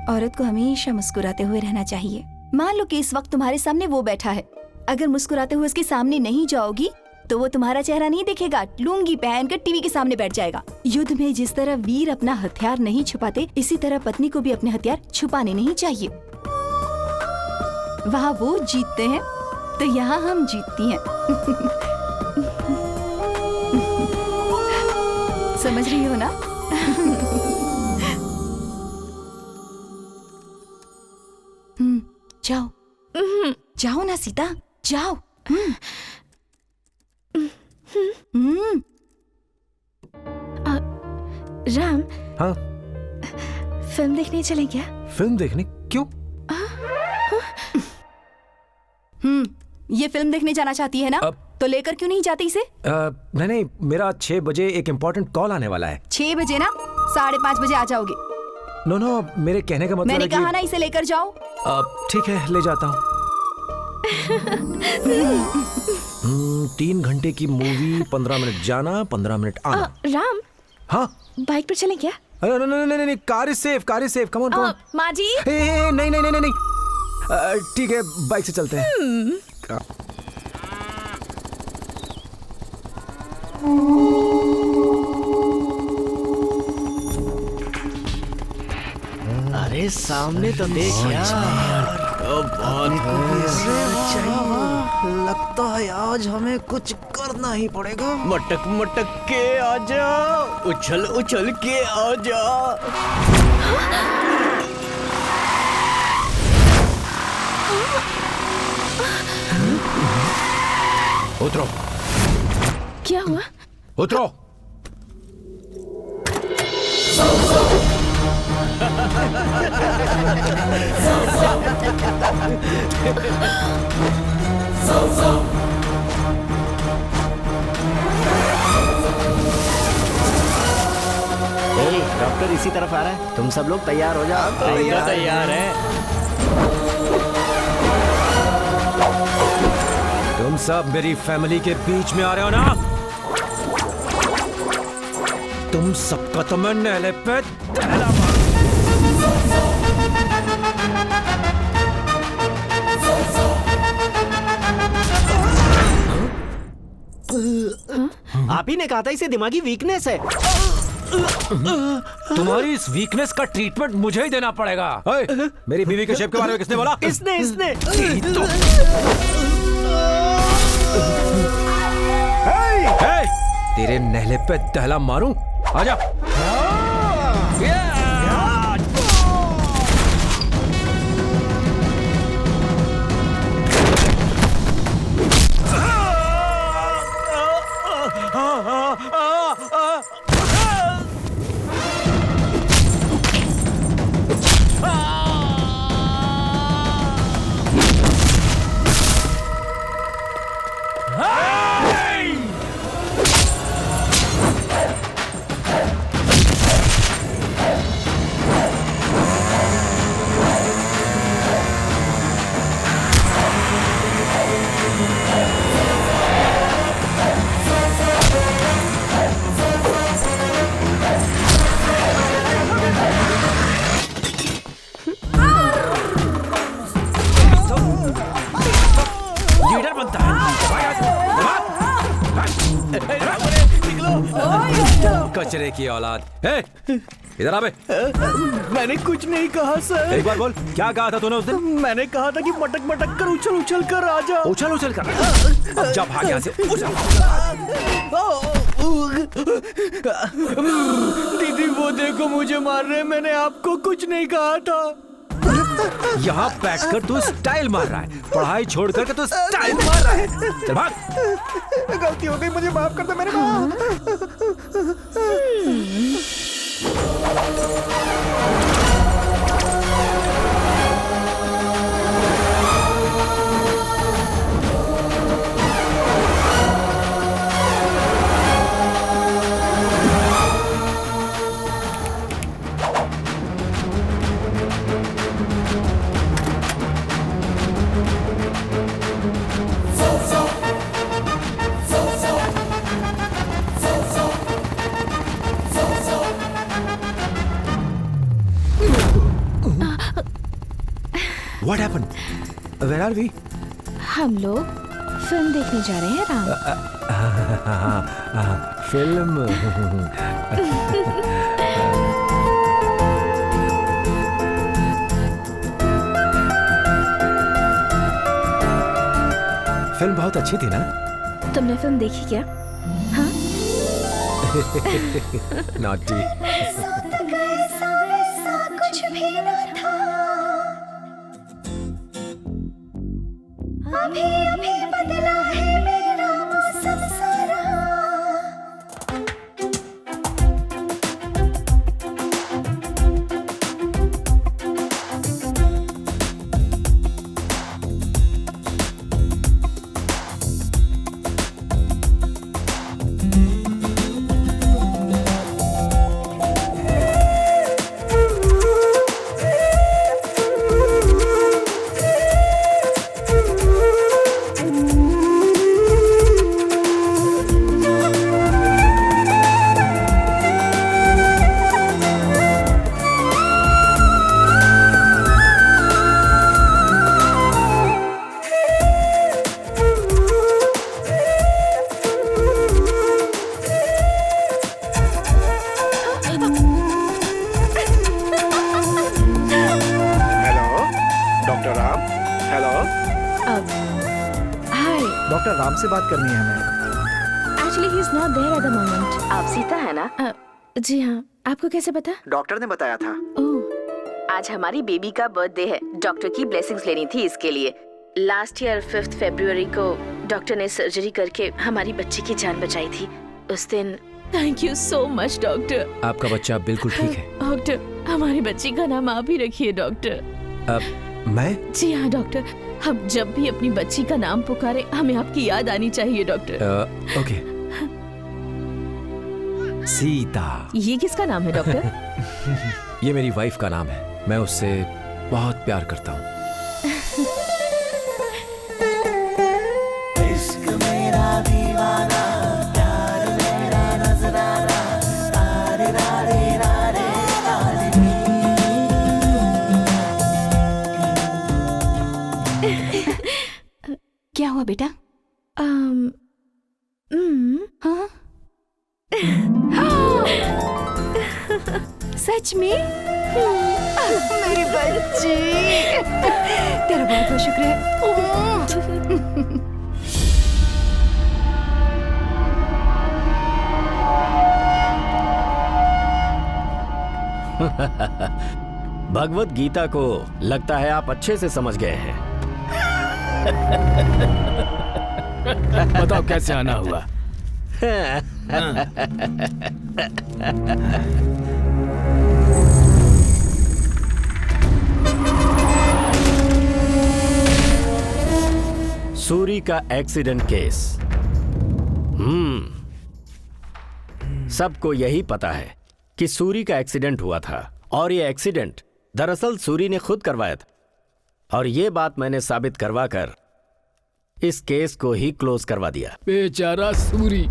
औरत को हमेशा मुस्कुराते हुए रहना चाहिए। मान लो कि इस वक्त तुम्हारे सामने वो बैठा है, अगर मुस्कुराते हुए उसके सामने नहीं जाओगी तो वो तुम्हारा चेहरा नहीं देखेगा, लुंगी पहनकर टीवी के सामने बैठ जाएगा। युद्ध में जिस तरह वीर अपना हथियार नहीं छुपाते, इसी तरह पत्नी को भी अपने हथियार छुपाने नहीं चाहिए। वहाँ वो जीतते हैं तो यहाँ हम जीतती हैं। समझ रही हो ना? जाओ जाओ ना सीता, जाओ। राम, हाँ? फिल्म देखने चले क्या? फिल्म देखने? क्यों? ये फिल्म देखने जाना चाहती है ना? तो लेकर क्यों नहीं जाती इसे? नहीं, मेरा 6 बजे एक इम्पोर्टेंट कॉल आने वाला है। 6 बजे ना? 5:30 बजे आ जाओगे। नो, मेरे कहने का मतलब मैंने है कहा ना इसे लेकर जाओ। ठीक है, ले जाता हूँ। 3 घंटे की मूवी, 15 मिनट जाना, 15 मिनट आना। राम, हाँ? बाइक पर चलें क्या? नहीं, car is safe, come on. माँ जी। नहीं, ठीक है, बाइक से चलते हैं। अरे सामने तो देख यार। लगता है आज हमें कुछ करना ही पड़ेगा। मटक मटक के आजा, उछल उछल के आजा। उतरो। क्या हुआ? उतरो। ड्राइवर इसी तरफ आ रहा है, तुम सब लोग तैयार हो जाओ। तैयार है। तुम सब मेरी फैमिली के बीच में आ रहे हो ना? तुम सबका तो मैं नहले पे तहला मारूं। आप ही ने कहा था इसे दिमागी वीकनेस है। तुम्हारी इस वीकनेस का ट्रीटमेंट मुझे ही देना पड़ेगा। मेरी बीवी के शेप के बारे में किसने बोला? इसने तो तेरे नहले पे दहला मारूं? आजा। लीडर बनता है। कचरे की औलाद। इधर आ बे। मैंने कुछ नहीं कहा सर। एक बार बोल, क्या कहा था तूने उस दिन? मैंने कहा था कि मटक मटक कर उछल उछल कर आ जा। उछल उछल कर? अब जा भाग यहाँ से। दीदी वो देखो मुझे मार रहे हैं, मैंने आपको कुछ नहीं कहा था। यहाँ बैठकर तू स्टाइल मार रहा है, पढ़ाई छोड़ करके तू स्टाइल मार रहा है। चल भाग। गलती हो गई, मुझे माफ कर दो मेरे माँ। What happened? Where are we? हम लोग फिल्म देखने जा रहे हैं राम। फिल्म? फिल्म बहुत अच्छी थी ना? तुमने फिल्म देखी क्या? हाँ? Naughty. कुछ भी न था, अभी अभी बदला है मेरा मौसम सारा। डॉक्टर राम से बात करनी है हमें। Actually, he is not there at the moment. आप सीता है ना? जी हाँ। आपको कैसे पता? डॉक्टर ने बताया था। आज हमारी बेबी का बर्थडे है, डॉक्टर की ब्लेसिंग्स लेनी थी इसके लिए। लास्ट ईयर 5 फरवरी को डॉक्टर ने सर्जरी करके हमारी बच्ची की जान बचाई थी। उस दिन thank you so much doctor. आपका बच्चा बिल्कुल ठीक है। डॉक्टर हमारी बच्ची का नाम आप ही रखिए डॉक्टर। मैं? जी हाँ डॉक्टर, हम जब भी अपनी बच्ची का नाम पुकारे हमें आपकी याद आनी चाहिए डॉक्टर। ओके। सीता। ये किसका नाम है डॉक्टर? ये मेरी वाइफ का नाम है। मैं उससे बहुत प्यार करता हूँ। इश्क मेरा दीवाना, प्यार मेरा नजराना, तारे रारे रारे क्या हुआ बेटा? हाँ? सच में? मेरी बच्ची, तेरा बहुत बहुत शुक्र है। भगवत गीता को लगता है आप अच्छे से समझ गए हैं। बताओ कैसे आना हुआ? सूरी का एक्सीडेंट केस। सबको यही पता है कि सूरी का एक्सीडेंट हुआ था और ये एक्सीडेंट दरअसल सूरी ने खुद करवाया था और ये बात मैंने साबित करवाकर इस केस को ही क्लोज करवा दिया। बेचारा सूरी।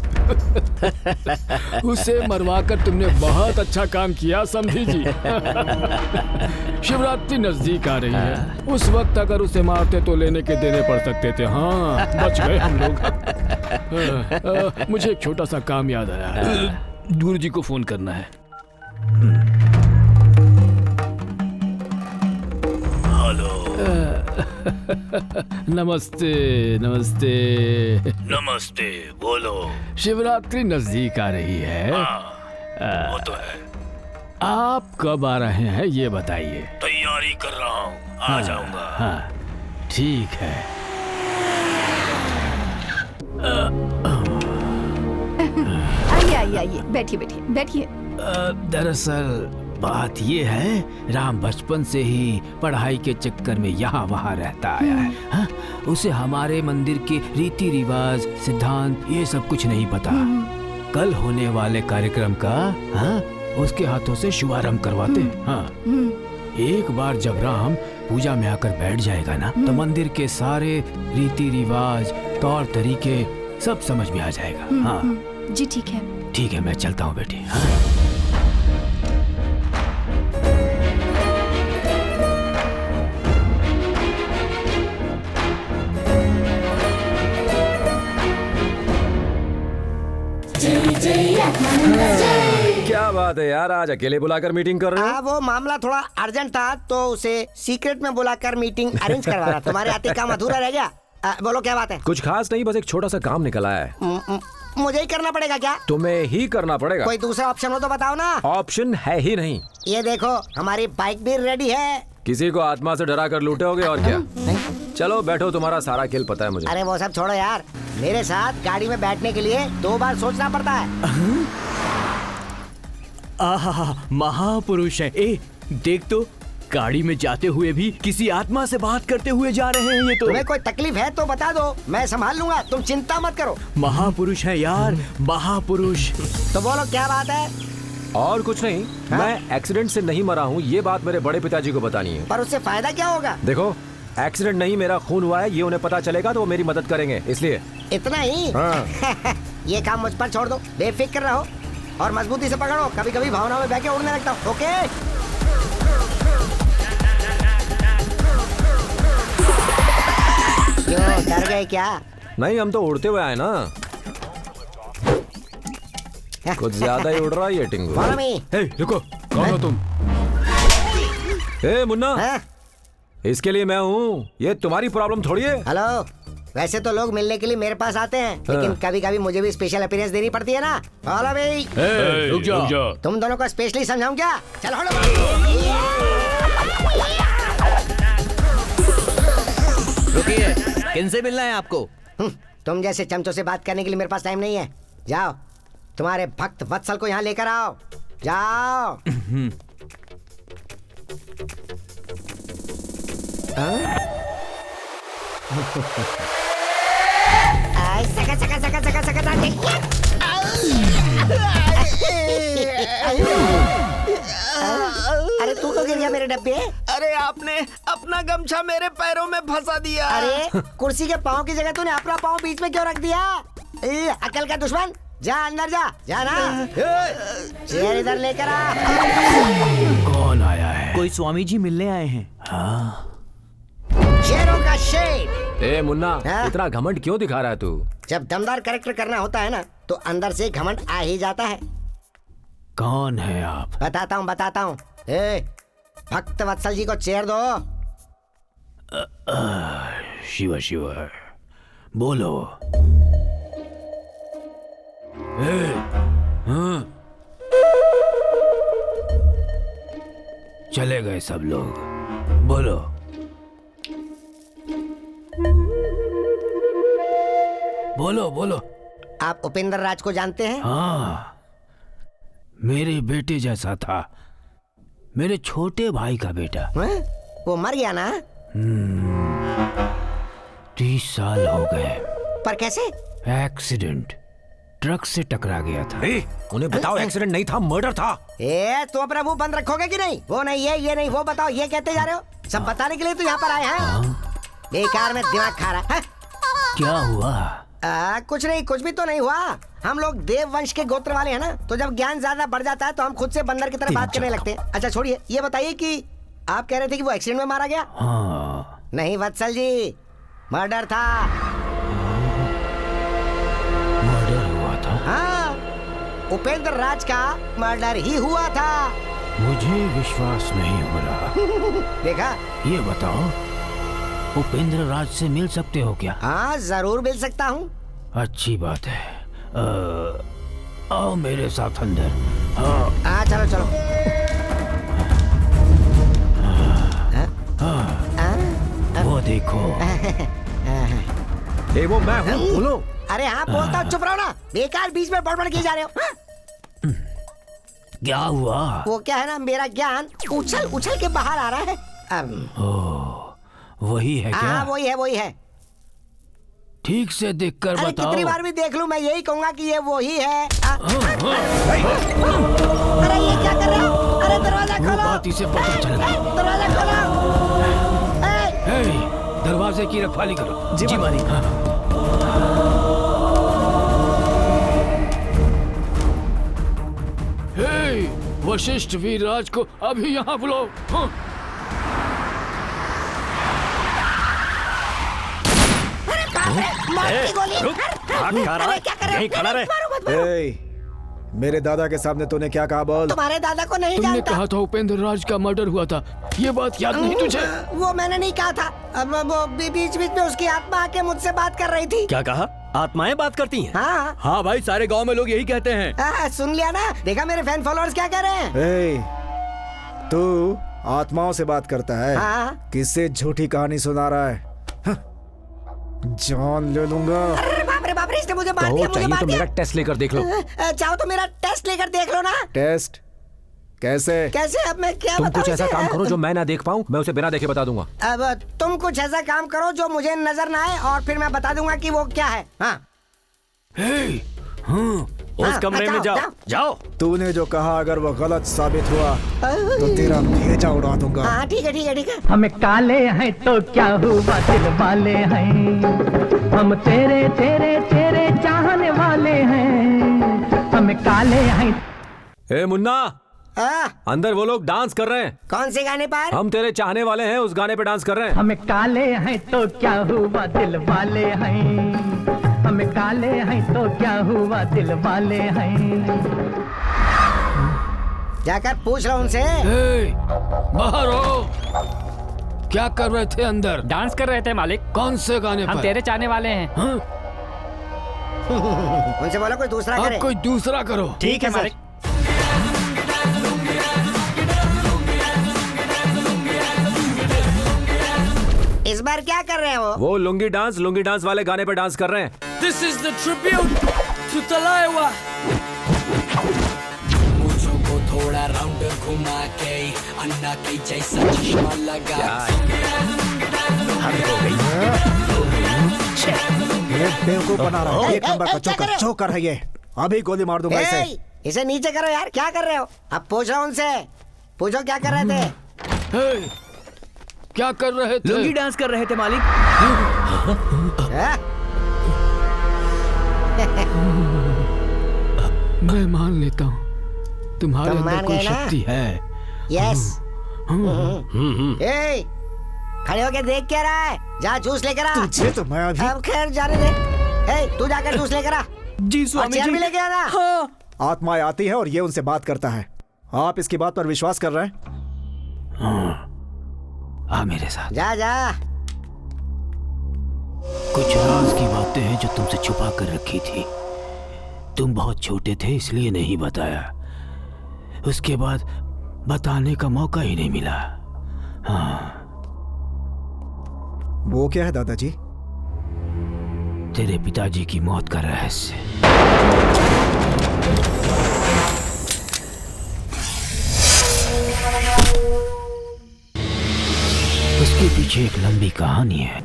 उसे मरवाकर तुमने बहुत अच्छा काम किया समझी जी। शिवरात्रि नजदीक आ रही है, उस वक्त अगर उसे मारते तो लेने के देने पड़ सकते थे। हाँ, बच गए हम लोग। मुझे एक छोटा सा काम याद आया, गुरुजी को फोन करना है। हेलो। नमस्ते नमस्ते। नमस्ते, बोलो। शिवरात्रि नजदीक आ रही है। वो तो है। आप कब आ रहे हैं ये बताइए। तैयारी कर रहा हूँ, आ जाऊंगा। हाँ, ठीक है। आइए आइए आइए, बैठिए बैठिए बैठिए। दरअसल बात ये है, राम बचपन से ही पढ़ाई के चक्कर में यहाँ वहाँ रहता आया है। हाँ? उसे हमारे मंदिर के रीति रिवाज, सिद्धांत ये सब कुछ नहीं पता। कल होने वाले कार्यक्रम का उसके हाथों से शुभारंभ करवाते हैं। हाँ, एक बार जब राम पूजा में आकर बैठ जाएगा ना, तो मंदिर के सारे रीति रिवाज, तौर तरीके सब समझ में आ जाएगा। हाँ जी, ठीक है। ठीक है, मैं चलता हूँ बेटी। हाँ? क्या बात है यार, आज अकेले बुलाकर मीटिंग कर रहे हो? वो मामला थोड़ा अर्जेंट था तो उसे सीक्रेट में बुलाकर मीटिंग अरेंज करवा रहा। तुम्हारे आते काम अधूरा रह गया। बोलो क्या बात है? कुछ खास नहीं, बस एक छोटा सा काम निकला है। मुझे ही करना पड़ेगा क्या? तुम्हें ही करना पड़ेगा। कोई दूसरा ऑप्शन हो तो बताओ ना। ऑप्शन है ही नहीं। ये देखो, हमारी बाइक भी रेडी है। किसी को आत्मा से डरा कर लूटोगे और क्या? चलो बैठो, तुम्हारा सारा खेल पता है मुझे। अरे वो सब छोड़ो यार, मेरे साथ गाड़ी में बैठने के लिए 2 बार सोचना पड़ता है। आहा, महापुरुष है। ए, देख तो, गाड़ी में जाते हुए भी किसी आत्मा से बात करते हुए जा रहे हैं ये तो। तुम्हें कोई तकलीफ है तो बता दो, मैं संभाल लूंगा, तुम चिंता मत करो। महापुरुष है यार, महापुरुष। तो बोलो क्या बात है? और कुछ नहीं, मैं एक्सीडेंट से नहीं मरा हूँ, ये बात मेरे बड़े पिताजी को बतानी है। पर उससे फायदा क्या होगा? देखो, एक्सीडेंट नहीं, मेरा खून हुआ है, ये उन्हें पता चलेगा तो वो मेरी मदद करेंगे, इसलिए। इतना ही? हाँ। ये काम मुझ पर छोड़ दो, बेफिक्र रहो और मजबूती से पकड़ो। कभी कभी भावनाओं में बह के उड़ने लगता हूँ। ओके? क्यों, डर गए क्या? नहीं, हम तो उड़ते हुए आए ना। कुछ ज्यादा ही उड़ रहा है ये टिंगू। Follow me। रुको, कौन हो तुम? मुन्ना, इसके लिए मैं हूँ, ये तुम्हारी प्रॉब्लम थोड़ी है। हेलो, वैसे तो लोग मिलने के लिए मेरे पास आते हैं, लेकिन कभी कभी मुझे भी स्पेशल अपीयरेंस देनी पड़ती है ना। हेलो भाई, रुक जा। तुम दोनों को स्पेशली समझाऊं क्या? चलो हटो। रुकिए, किनसे मिलना है आपको? तुम जैसे चमचों से बात करने के लिए मेरे पास टाइम नहीं है। जाओ, तुम्हारे भक्त वत्सल को यहाँ लेकर आओ। जाओ। सका सका सका सका सका गिर गया मेरे डब्बे? अरे आपने अपना गमछा मेरे पैरों में फंसा दिया। अरे कुर्सी के पाँव की जगह तूने अपना पाँव बीच में क्यों रख दिया? अकल का दुश्मन, जा अंदर जा ना। चेयर इधर लेकर आ। कौन आया है? कोई स्वामी जी मिलने आए हैं। हाँ। शेरों का शेर। ए मुन्ना, इतना घमंड क्यों दिखा रहा है तू? जब दमदार कैरेक्टर करना होता है ना तो अंदर से घमंड आ ही जाता है। कौन है आप? बताता हूँ। भक्त वत्सल जी को चेयर दो। शिव शिव बोलो। हाँ। चले गए सब लोग। बोलो। बोलो बोलो। आप उपेंद्र राज को जानते हैं? हाँ, मेरे बेटे जैसा था, मेरे छोटे भाई का बेटा। वो मर गया ना? 30 साल हो गए। पर कैसे? एक्सीडेंट, ट्रक से टकरा गया था। उन्हें बताओ एक्सीडेंट नहीं था, मर्डर था। तो अपना मुंह बंद रखोगे कि नहीं? वो नहीं ये नहीं वो बताओ, ये कहते जा रहे हो? सब बताने के लिए तो यहाँ पर आए हैं। बेकार में दिमाग खा रहा है। क्या हुआ? कुछ नहीं, कुछ भी तो नहीं हुआ। हम लोग देव वंश के गोत्र वाले हैं ना, तो जब ज्ञान ज्यादा बढ़ जाता है तो हम खुद से बंदर की तरह बात करने लगते हैं। अच्छा छोड़िए, ये बताइए कि आप कह रहे थे कि वो एक्सीडेंट में मारा गया? हाँ। नहीं वत्सल जी, मर्डर था। मर्डर हुआ था? हाँ, उपेंद्र राज का मर्डर ही हुआ था। मुझे विश्वास नहीं हो रहा। देखा? ये बताओ, उपेंद्र राज से मिल सकते हो क्या? हाँ जरूर मिल सकता हूँ। अच्छी बात है। आओ मेरे साथ अंदर। हाँ चलो। वो देखो। वो मैं हूँ, बोलो। अरे हाँ बोलता हूँ, चुप रहो ना। बेकार बीच में बड़बड़ किए जा रहे हो। क्या हुआ? वो क्या है ना, मेरा ज्ञान उछल के बाहर आ रहा है। वही है क्या? हाँ वही है। ठीक से देखकर बताओ। कितनी बार भी देख लूं, मैं यही कहूंगा कि ये वही है। अरे ये क्या कर रहे हो? अरे दरवाजा खोलो। बात इसे पता चल गया। दरवाजा खोलो। दरवाजे की रखवाली करो। जी मालिक। वशिष्ठ वीरराज को अभी यहाँ बुलाओ। यहीं खड़ा रहे। मेरे दादा के सामने तूने क्या कहा? बोल। तुम्हारे दादा को नहीं तुमने जानता? कहा था उपेंद्र राज का मर्डर हुआ था, ये बात याद नहीं तुझे? वो मैंने नहीं कहा था। अब वो बीच में उसकी आत्मा आके मुझसे बात कर रही थी। क्या कहा? आत्माएं बात करती हैं? हाँ भाई, सारे गांव में लोग यही कहते हैं। सुन लिया ना? देखा मेरे फैन फॉलोअर्स क्या कह रहे हैं? तू आत्माओं से बात करता है? किससे झूठी कहानी सुना रहा है? जान ले लूंगा। बाप रे, इसने मुझे मार दिया। चाहिए तो मेरा टेस्ट लेकर देख लो। चाहो तो मेरा टेस्ट लेकर देख लो ना। टेस्ट? कैसे? अब मैं क्या तुम बताऊं? कुछ ऐसा काम करो जो मैं ना देख पाऊं, मैं उसे बिना देखे बता दूंगा। अब तुम कुछ ऐसा काम करो जो मुझे नजर ना आए, और फिर मैं बता दूंगा कि वो क्या है। उस कमरे में जाओ। तूने जो कहा अगर वो गलत साबित हुआ तो तेरा भेजा उड़ा दूंगा। हाँ ठीक है। हम काले हैं तो क्या हुआ, दिल वाले हैं। हम तेरे चाहने वाले हैं। हम काले हैं। ए मुन्ना, अंदर वो लोग डांस कर रहे हैं। कौन से गाने पर? हम तेरे चाहने वाले हैं, उस गाने पे डांस कर रहे हैं। हम काले हैं तो क्या हुआ, दिल वाले हैं। हम काले हैं तो क्या हुआ, दिल वाले हैं। जाकर पूछ रहा उनसे। बाहर हो। क्या कर रहे थे अंदर? डांस कर रहे थे मालिक। कौन से गाने पर? हम तेरे चाहने वाले हैं। उनसे बोलो कोई दूसरा करे। कोई दूसरा करो। ठीक है मालिक। इस बार क्या कर रहे हो? वो लुंगी डांस वाले गाने पे डांस कर रहे हैं। This is the tribute to Talaiwa. मुझको थोड़ा राउंड घुमा के अन्ना के जैसा चश्मा लगा। ये बेवकूफ बना रहा है। एक नंबर का चोकर है ये। अभी गोली मार दूंगा इसे। इसे नीचे करो यार, क्या कर रहे हो? अब पूछ रहा हूँ उनसे। पूछो क्या कर रहे थे? क्या कर रहे थे? लुंगी डांस कर रहे थे मालिक। मैं मान लेता हूँ तुम्हारे अंदर कोई शक्ति है। यस। ए, खड़े होके देख क्या रहा है? जा जूस लेकर आ। तुझे तो मैं अभी। अब खैर जाने दे। ए, तू जाकर जूस लेकर आ। जी स्वामी जी। भी लेके आना। हाँ। आत्माएं आती है और ये उनसे बात करता है। आप इसकी बात पर विश्वास कर रहे हैं? आ मेरे साथ। जा जा। कुछ राज की बातें हैं जो तुमसे छुपा कर रखी थी। तुम बहुत छोटे थे इसलिए नहीं बताया। उसके बाद बताने का मौका ही नहीं मिला। हाँ। वो क्या है दादाजी? तेरे पिताजी की मौत का रहस्य। उसके पीछे एक लंबी कहानी है।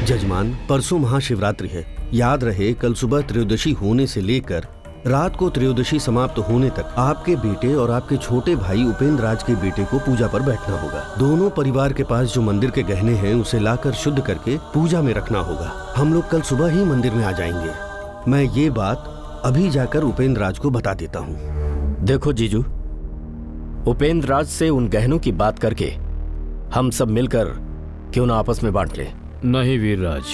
जजमान, परसों महाशिवरात्रि है। याद रहे कल सुबह त्रयोदशी होने से लेकर रात को त्रयोदशी समाप्त होने तक आपके बेटे और आपके छोटे भाई उपेंद्र राज के बेटे को पूजा पर बैठना होगा। दोनों परिवार के पास जो मंदिर के गहने हैं उसे लाकर शुद्ध करके पूजा में रखना होगा। हम लोग कल सुबह ही मंदिर में आ जाएंगे। मैं ये बात अभी जाकर उपेंद्र राज को बता देता हूँ। देखो जीजू, उपेंद्र राज से उन गहनों की बात करके हम सब मिलकर क्यों ना आपस में बांट ले। नहीं वीरराज,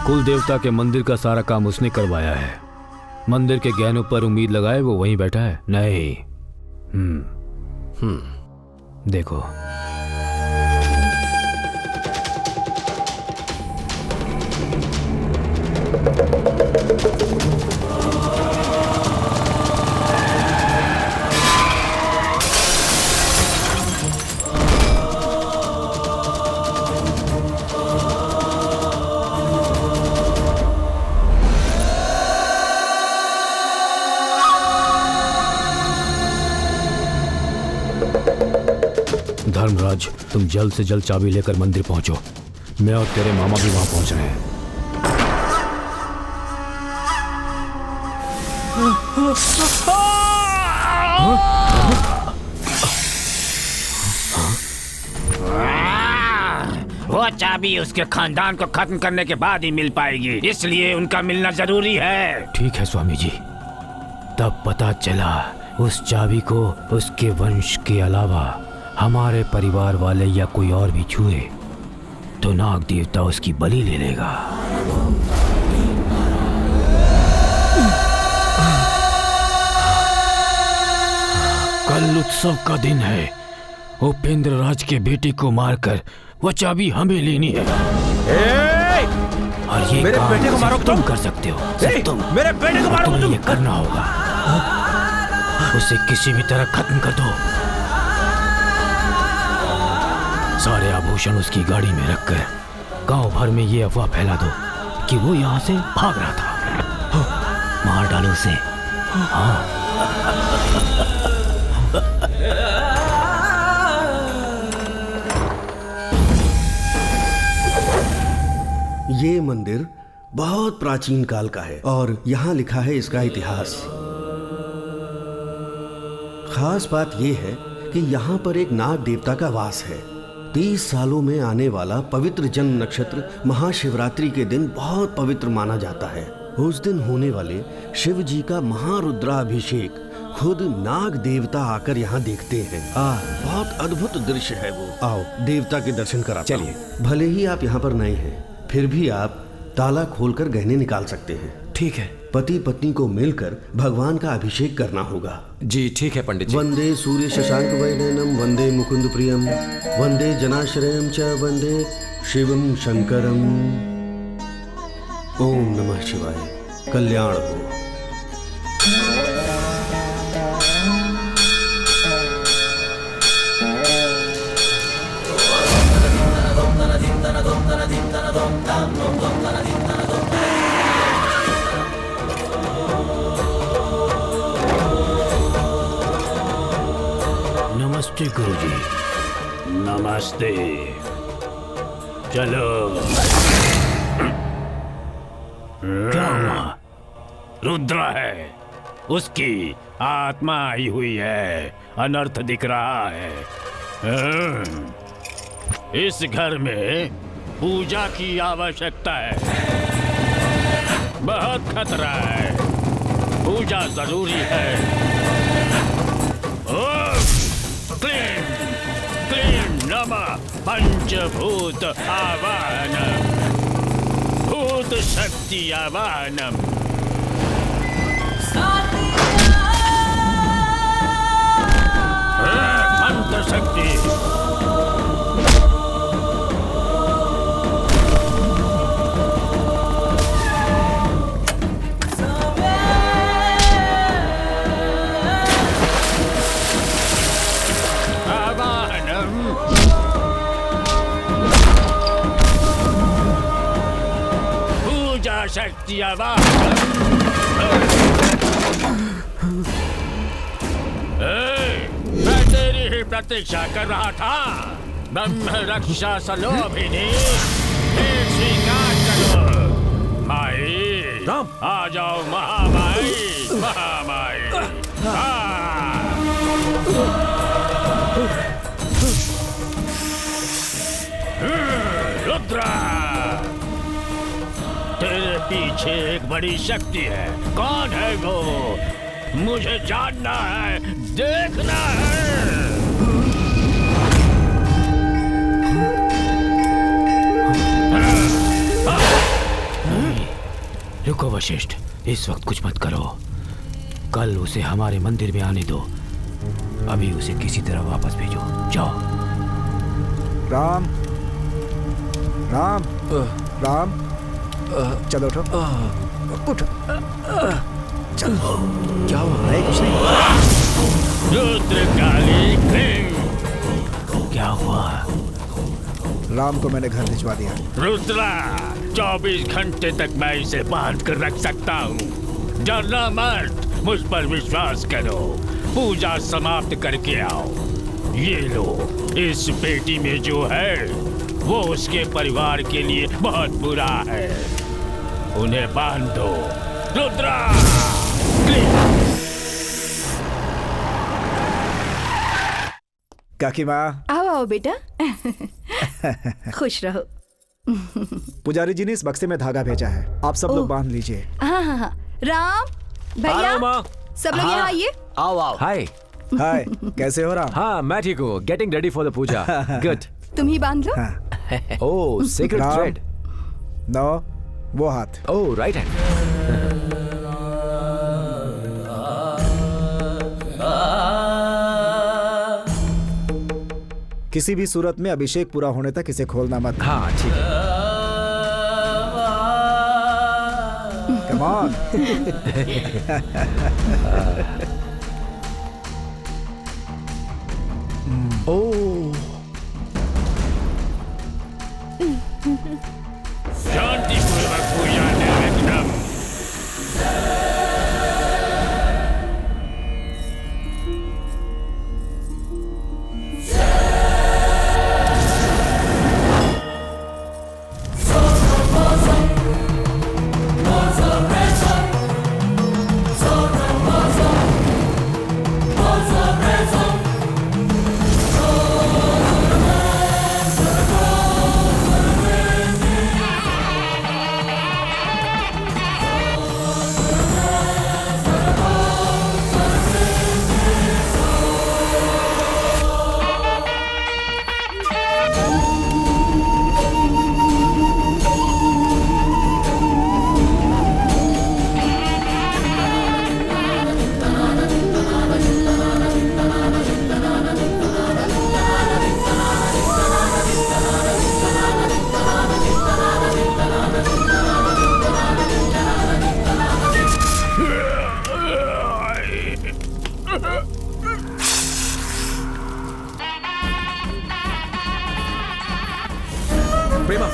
कुल देवता के मंदिर का सारा काम उसने करवाया है। मंदिर के गहनों पर उम्मीद लगाए वो वहीं बैठा है। नहीं। देखो, धर्मराज, तुम जल्द से जल्द चाबी लेकर मंदिर पहुंचो। मैं और तेरे मामा भी वहां पहुंच रहे हैं। वो चाबी उसके खानदान को खत्म करने के बाद ही मिल पाएगी, इसलिए उनका मिलना जरूरी है। ठीक है स्वामी जी। तब पता चला उस चाबी को उसके वंश के अलावा हमारे परिवार वाले या कोई और भी छुए तो नाग देवता उसकी बलि ले लेगा। कल उत्सव का दिन है। उपेंद्र राज के बेटे को मारकर वो चाबी हमें लेनी है। और ये मेरे काम बेटे को मारो तुम कर सकते हो। तुम मेरे बेटे को मारो। तुम्हें ये करना होगा। उसे किसी भी तरह खत्म कर दो। सारे आभूषण उसकी गाड़ी में रखकर गांव भर में ये अफवाह फैला दो कि वो यहाँ से भाग रहा था। मार डालो उसे। हाँ। ये मंदिर बहुत प्राचीन काल का है और यहाँ लिखा है इसका इतिहास। खास बात यह है कि यहाँ पर एक नाग देवता का वास है। 30 सालों में आने वाला पवित्र जन्म नक्षत्र महाशिवरात्रि के दिन बहुत पवित्र माना जाता है। उस दिन होने वाले शिव जी का महारुद्राभिषेक खुद नाग देवता आकर यहाँ देखते हैं। बहुत अद्भुत दृश्य है वो। आओ देवता के दर्शन कराता हूं। भले ही आप यहाँ पर नए हैं, फिर भी आप ताला खोलकर गहने निकाल सकते हैं। ठीक है। पति पत्नी को मिलकर भगवान का अभिषेक करना होगा। जी ठीक है पंडित जी। वंदे सूर्य शशांक वैनयनम वंदे मुकुंद प्रियम वंदे जनाश्रयम च वंदे शिवम शंकरम। ओम नमः शिवाय। कल्याण हो। नमस्ते गुरुजी। नमस्ते। चलो। क्या हुआ? रुद्रा है, उसकी आत्मा आई हुई है, अनर्थ दिख रहा है। इस घर में पूजा की आवश्यकता है, बहुत खतरा है, पूजा जरूरी है। ओम क्लीं क्लीं नमः पंचभूत आवाहनम, भूत शक्ति आवाहनम। मंत्र शक्ति, आवाहनम, पूजा शक्ति आवाहनम। मैं तेरी ही प्रतीक्षा कर रहा था। ब्रह्म रक्षा सलोभिनी, स्वीकार करो। माई राम, आ जाओ महामाई, महामाई। रुद्रा, तेरे पीछे एक बड़ी शक्ति है। कौन है वो? मुझे जानना है, देखना है। रुको वशिष्ठ, इस वक्त कुछ मत करो। कल उसे हमारे मंदिर में आने दो। अभी उसे किसी तरह वापस भेजो। जाओ। राम, राम, राम, चलो उठो, उठो, चलो। क्या हुआ है? कुछ नहीं। रुद्रकाली क्या हुआ? राम को मैंने घर भिजवा दिया। रुद्रा, 24 घंटे तक मैं इसे बांध कर रख सकता हूँ। डरना मत, मुझ पर विश्वास करो। पूजा समाप्त करके आओ। ये लो, इस पेटी में जो है वो उसके परिवार के लिए बहुत बुरा है। उन्हें बांध दो। रुद्रा, काकी माँ। आओ आओ बेटा। खुश रहो। पुजारी जी ने इस बक्से में धागा भेजा है, आप सब लोग बांध लीजिए। हाँ हाँ हाँ। राम भैया, सब लोग यहाँ आइए। आओ आओ। हाय हाय, कैसे हो राम? हाँ मैं ठीक हूँ। Getting ready for the puja. Good. तुम ही बांध लो। Oh, secret thread. नो, वो हाथ। Oh, right hand. किसी भी सूरत में अभिषेक पूरा होने तक इसे खोलना मत। हाँ ठीक है। Come on. ओह, शांतिपूर्वक पूजा निर्विघ्नम। प्रेमा,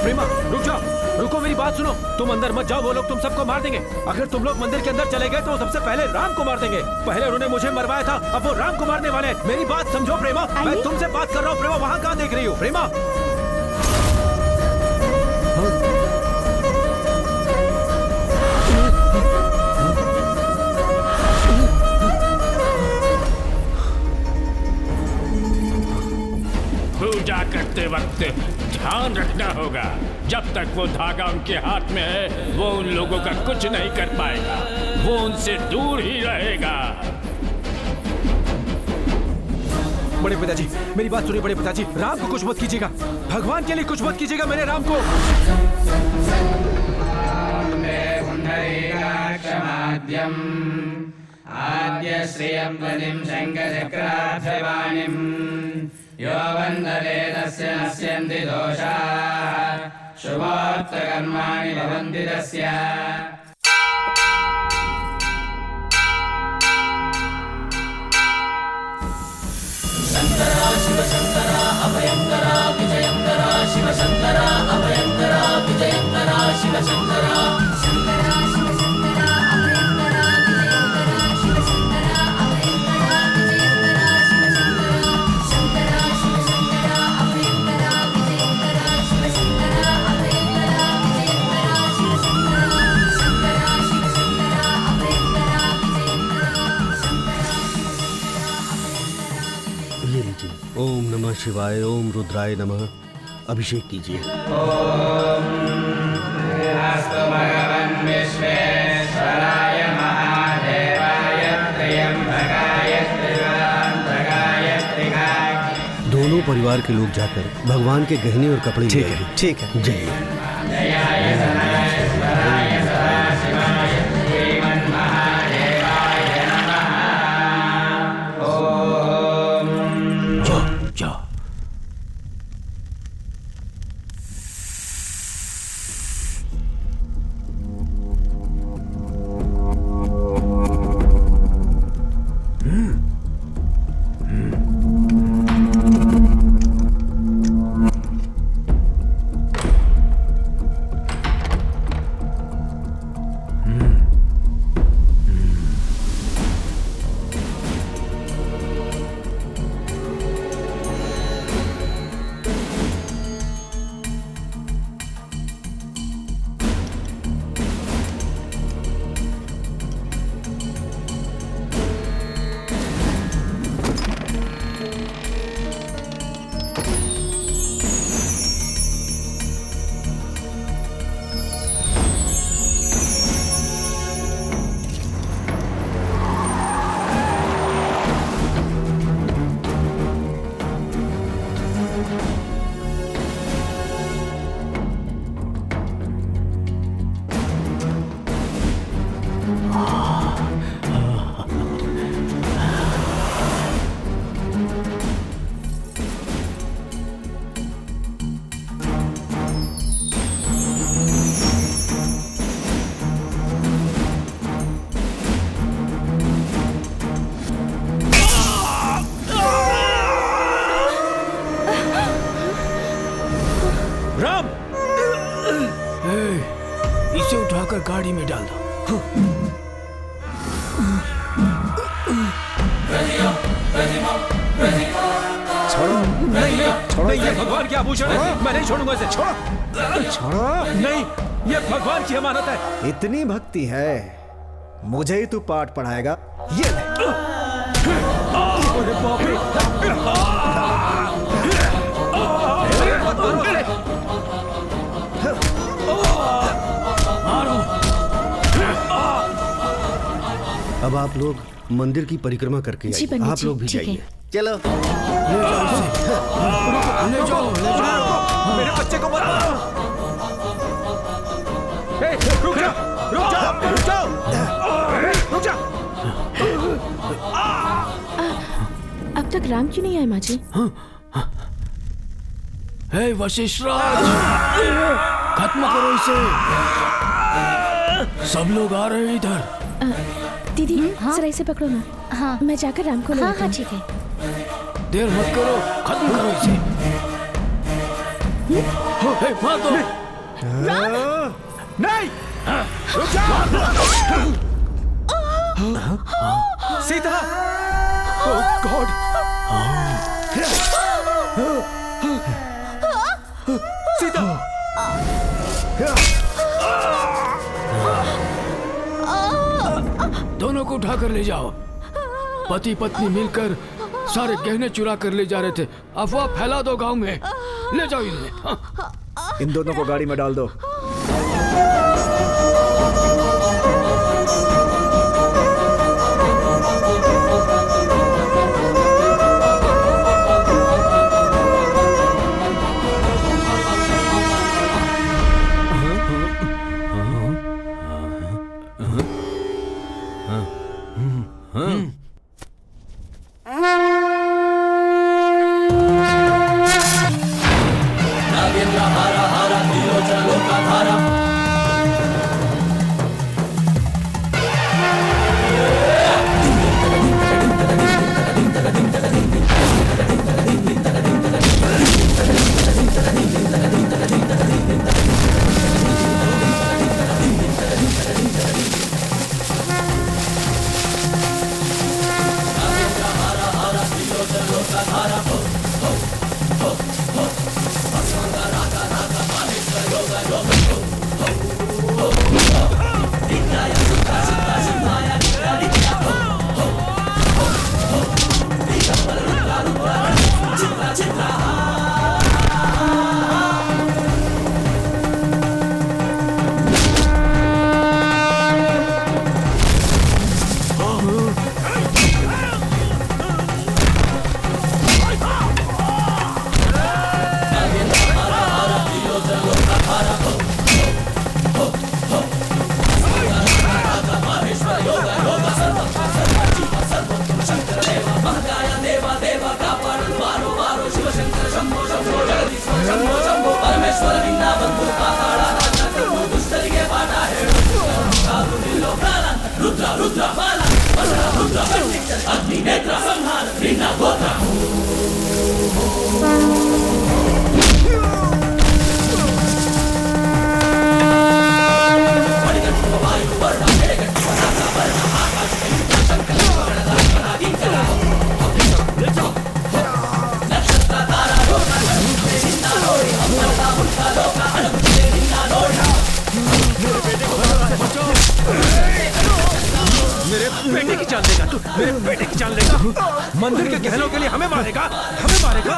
प्रेमा, रुक जाओ, रुको, मेरी बात सुनो। तुम अंदर मत जाओ, वो लोग तुम सबको मार देंगे। अगर तुम लोग मंदिर के अंदर चले गए तो सबसे पहले राम को मार देंगे। पहले उन्होंने मुझे मरवाया था, अब वो राम को मारने वाले हैं। मेरी बात समझो प्रेमा, मैं तुमसे बात कर रहा हूँ। प्रेमा, वहाँ कहाँ देख रही हो? प्रेमा, रखना होगा। जब तक वो धागा उनके हाथ में है वो उन लोगों का कुछ नहीं कर पाएगा, वो उनसे दूर ही रहेगा। बड़े पिताजी मेरी बात सुनिए। बड़े पिताजी, राम को कुछ मत कीजिएगा, भगवान के लिए कुछ मत कीजिएगा मेरे राम को। आद्य श्रियं वनिं शङ्खचक्राभ्यवाणिं यो वन्दते तस्य नश्यन्ति दोषाः शुभोक्तकर्माणि भवन्ति तस्य। शङ्करा शिव शङ्करा अभयङ्करा विजयङ्करा शिव शङ्करा अभयङ्करा विजयङ्करा शिव शङ्करा। ओम नमः शिवाय, ओम रुद्राय नमः। अभिषेक कीजिए। ओम अस्तु भगवन् विश्वेश्वराय महादेवाय त्र्यंबकाय त्रिपुरान्तकाय त्रिकाय। दोनों परिवार के लोग जाकर भगवान के गहने और कपड़े ले आएंगे। ठीक है। जय। जयाय सदाशिवाय सदाशिवाय श्रीमन्महादेवाय नमः। ओम जाओ। इसे उठाकर गाड़ी में डाल दो। छोड़ो। नहीं, छोड़ो। नहीं, ये भगवान की आभूषण है, मैं नहीं छोड़ूंगा इसे। छोड़ो। नहीं, ये भगवान की अमानत है। इतनी भक्ति है, मुझे ही तू पाठ पढ़ाएगा? ये ले। अरे बाप रे। अब आप लोग मंदिर की परिक्रमा करके आइए। आप लोग भी जाइए। चलो ले जाओ मेरे बच्चे को मत। रुक जाओ। अब तक राम क्यों नहीं आए माँ जी? हे वशिष्ठ राज, खत्म करो इसे। सब लोग आ रहे हैं इधर। दीदी जरा इसे पकड़ो ना। हाँ मैं जाकर राम को ले आता हूँ। ठीक है। देर मत करो, खत्म करो इसे। मार दो। नहीं, रुक जाओ। सीता। ओह गॉड। सीता। दोनों को उठाकर ले जाओ। पति पत्नी मिलकर सारे गहने चुरा कर ले जा रहे थे। अफवाह फैला दो गांव में। ले जाओ इन्हें। इन दोनों को गाड़ी में डाल दो। मंदिर के गहनों के लिए हमें मारेगा? हमें मारेगा?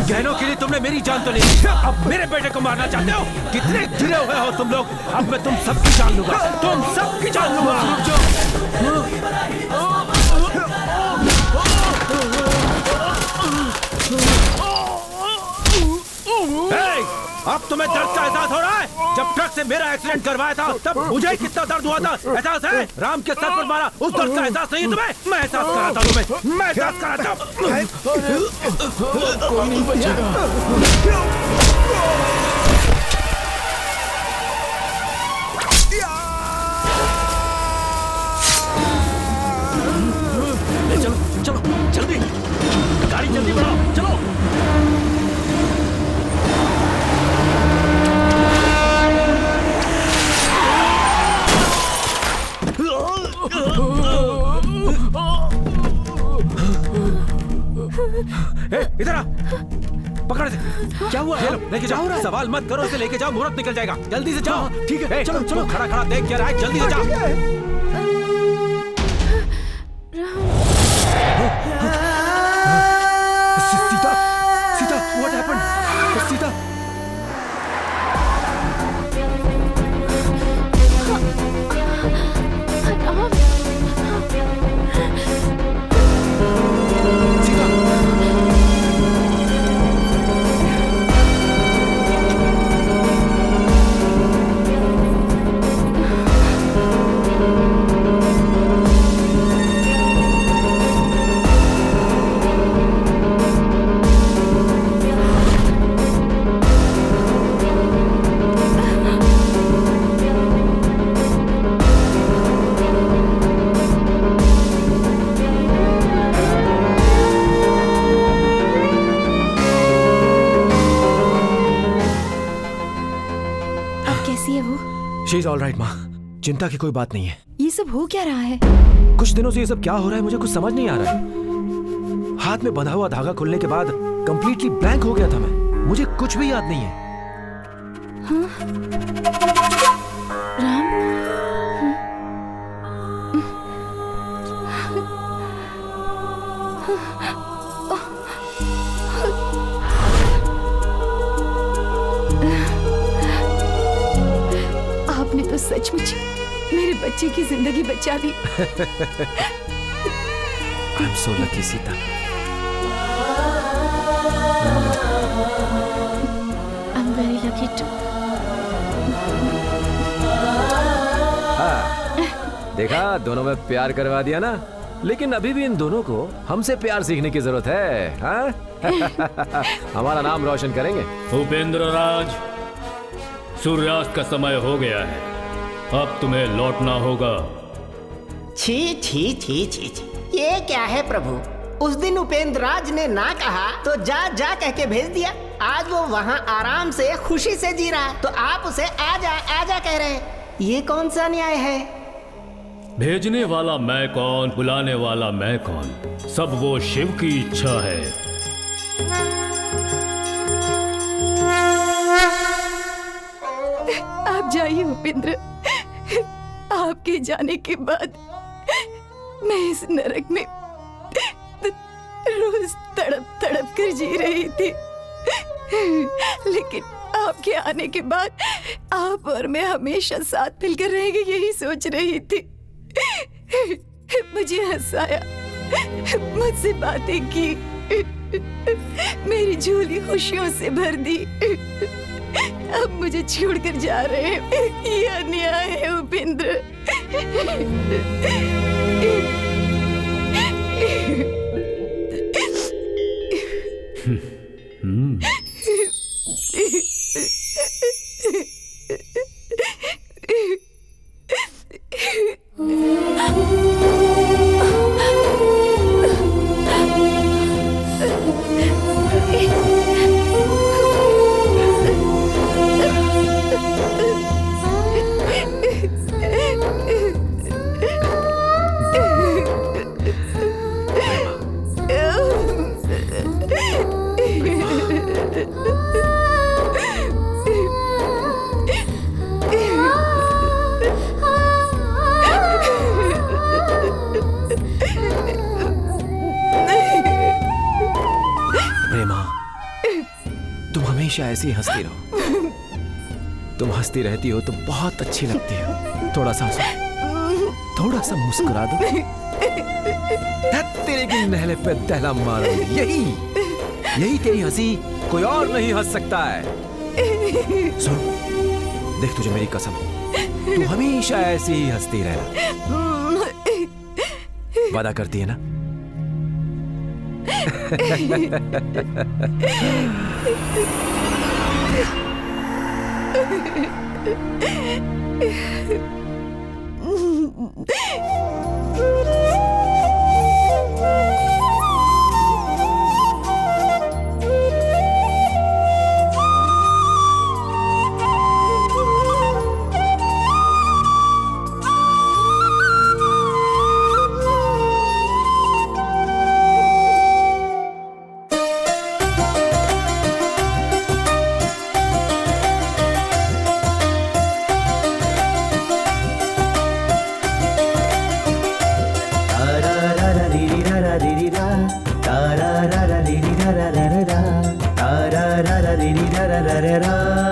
गहनों के लिए तुमने मेरी जान तो नहीं ली, अब मेरे बेटे को मारना चाहते हो? कितने गिरे हुए हो तुम लोग? अब मैं तुम सबकी जान लूंगा, तुम सबकी जान लूंगा। अब तुम्हें दर्द का एहसास हो रहा है? जब ट्रक से मेरा एक्सीडेंट करवाया था तब मुझे कितना दर्द हुआ था, एहसास है? राम के सर पर मारा, उस दर्द का एहसास नहीं तुम्हें? मैं एहसास कराता हूं तुम्हें, मैं एहसास कराता हूं। कोई नहीं बचेगा। चलो चलो जल्दी, गाड़ी जल्दी बढ़ाओ, चलो। इधर आ, पकड़ से। क्या हुआ? लेके जाओ, सवाल मत करो, इसे लेके जाओ, मुहूर्त निकल जाएगा। जल्दी से जाओ। ठीक है, चलो चलो। खड़ा खड़ा देख क्या रहा है, जल्दी से जाओ। Sita, Sita, what happened? Sita. She is all right, माँ। चिंता की कोई बात नहीं है। ये सब हो क्या रहा है? कुछ दिनों से ये सब क्या हो रहा है मुझे कुछ समझ नहीं आ रहा है। हाथ में बंधा हुआ धागा खुलने के बाद कंप्लीटली ब्लैंक हो गया था मैं, मुझे कुछ भी याद नहीं है। राम, सचमुच मेरे बच्चे की जिंदगी बचा ली। I am so lucky Sita. I am very lucky too. देखा, दोनों में प्यार करवा दिया ना। लेकिन अभी भी इन दोनों को हमसे प्यार सीखने की जरूरत है। हाँ? हमारा नाम रोशन करेंगे। उपेंद्र राज, सूर्यास्त का समय हो गया है, अब तुम्हें लौटना होगा। छी छी छी छी छी, ये क्या है प्रभु? उस दिन उपेंद्र राज ने ना कहा तो जा जा कह के भेज दिया। आज वो वहाँ आराम से खुशी से जी रहा है तो आप उसे आजा कह रहे हैं। ये कौन सा न्याय है? भेजने वाला मैं कौन, बुलाने वाला मैं कौन, सब वो शिव की इच्छा है। आप जाइए उपेंद्र, आपके जाने के बाद मैं इस नरक में रोज तड़प तड़प कर जी रही थी। लेकिन आपके आने के बाद आप और मैं हमेशा साथ मिलकर रहेंगे, यही सोच रही थी। मुझे हंसाया, मुझसे बातें की, मेरी झोली खुशियों से भर दी। अब मुझे छोड़कर जा रहे हैं, ये अन्याय है उपेंद्र। हमेशा ऐसी हंसती रहो। तुम हंसती रहती हो तो बहुत अच्छी लगती हो। थोड़ा सा हंसो, थोड़ा सा मुस्कुरा दो। तेरे की नहले पे दहला मारो। यही तेरी हंसी कोई और नहीं हंस सकता है। सुन, देख तुझे मेरी कसम, तू हमेशा ऐसी ही हंसती रहना। वादा करती है ना? रा